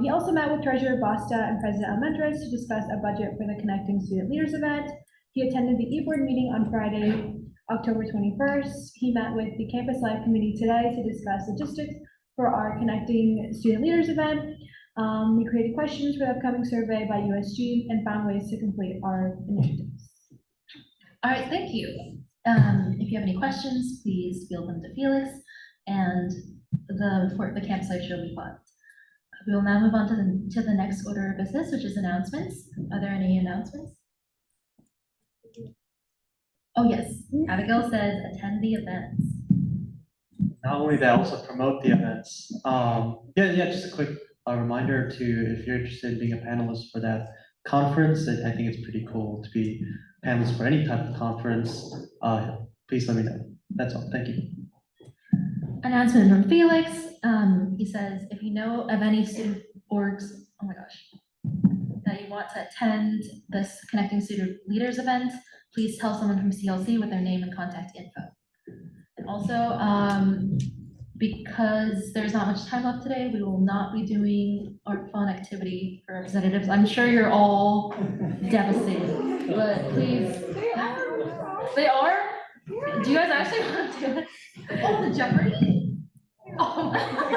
He also met with Treasurer Basta and President Almendras to discuss a budget for the Connecting Student Leaders event. He attended the e-board meeting on Friday, October 21st. He met with the Campus Life Committee today to discuss logistics for our Connecting Student Leaders event. We created questions for the upcoming survey by USG and found ways to complete our initiatives. All right, thank you. If you have any questions, please field them to Felix, and the report, the campsite show will be filed. We will now move on to the next order of business, which is announcements. Are there any announcements? Oh, yes. Abigail says attend the events. Not only that, also promote the events. Yeah, just a quick reminder to, if you're interested in being a panelist for that conference, I think it's pretty cool to be a panelist for any type of conference. Please let me know. That's all. Thank you. Announcement from Felix. He says, if you know of any student orgs, oh my gosh, that you want to attend this Connecting Student Leaders event, please tell someone from CLC with their name and contact info. And also, because there's not much time left today, we will not be doing our fun activity for representatives. I'm sure you're all devastated, but please. They are? Do you guys actually want to do it? Oh, the Jeopardy? Oh my God.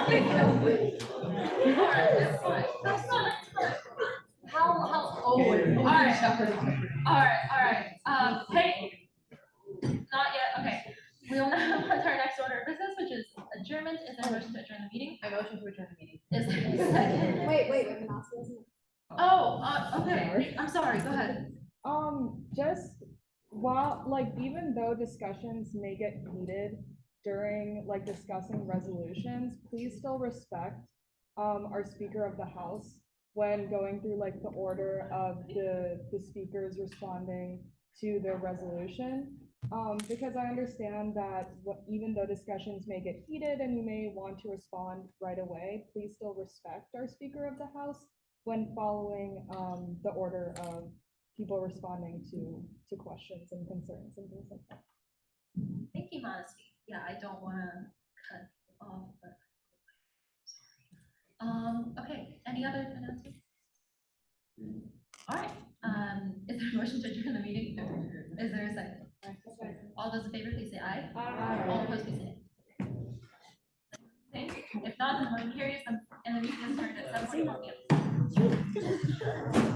All right, that's fine. That's fine. How old? All right. Hey, not yet. Okay. We will now move on to our next order of business, which is adjournment. Is there a motion to adjourn the meeting? I motion to adjourn the meeting. Is there a second? wait, Oh, okay. I'm sorry. Go ahead. Just while, like, even though discussions may get heated during, like, discussing resolutions, please still respect our Speaker of the House when going through, like, the order of the speakers responding to their resolution. Because I understand that even though discussions may get heated and you may want to respond right away, please still respect our Speaker of the House when following the order of people responding to questions and concerns and things like that. Thank you, Modesty. Yeah, I don't want to cut off, but sorry. Okay, any other announcements? All right, is there a motion to adjourn the meeting? Is there a second? All those in favor, please say aye. Aye. All opposed, please say nay. Thank you. If not, then the motion carries and the meeting is adjourned at 7:41 p.m.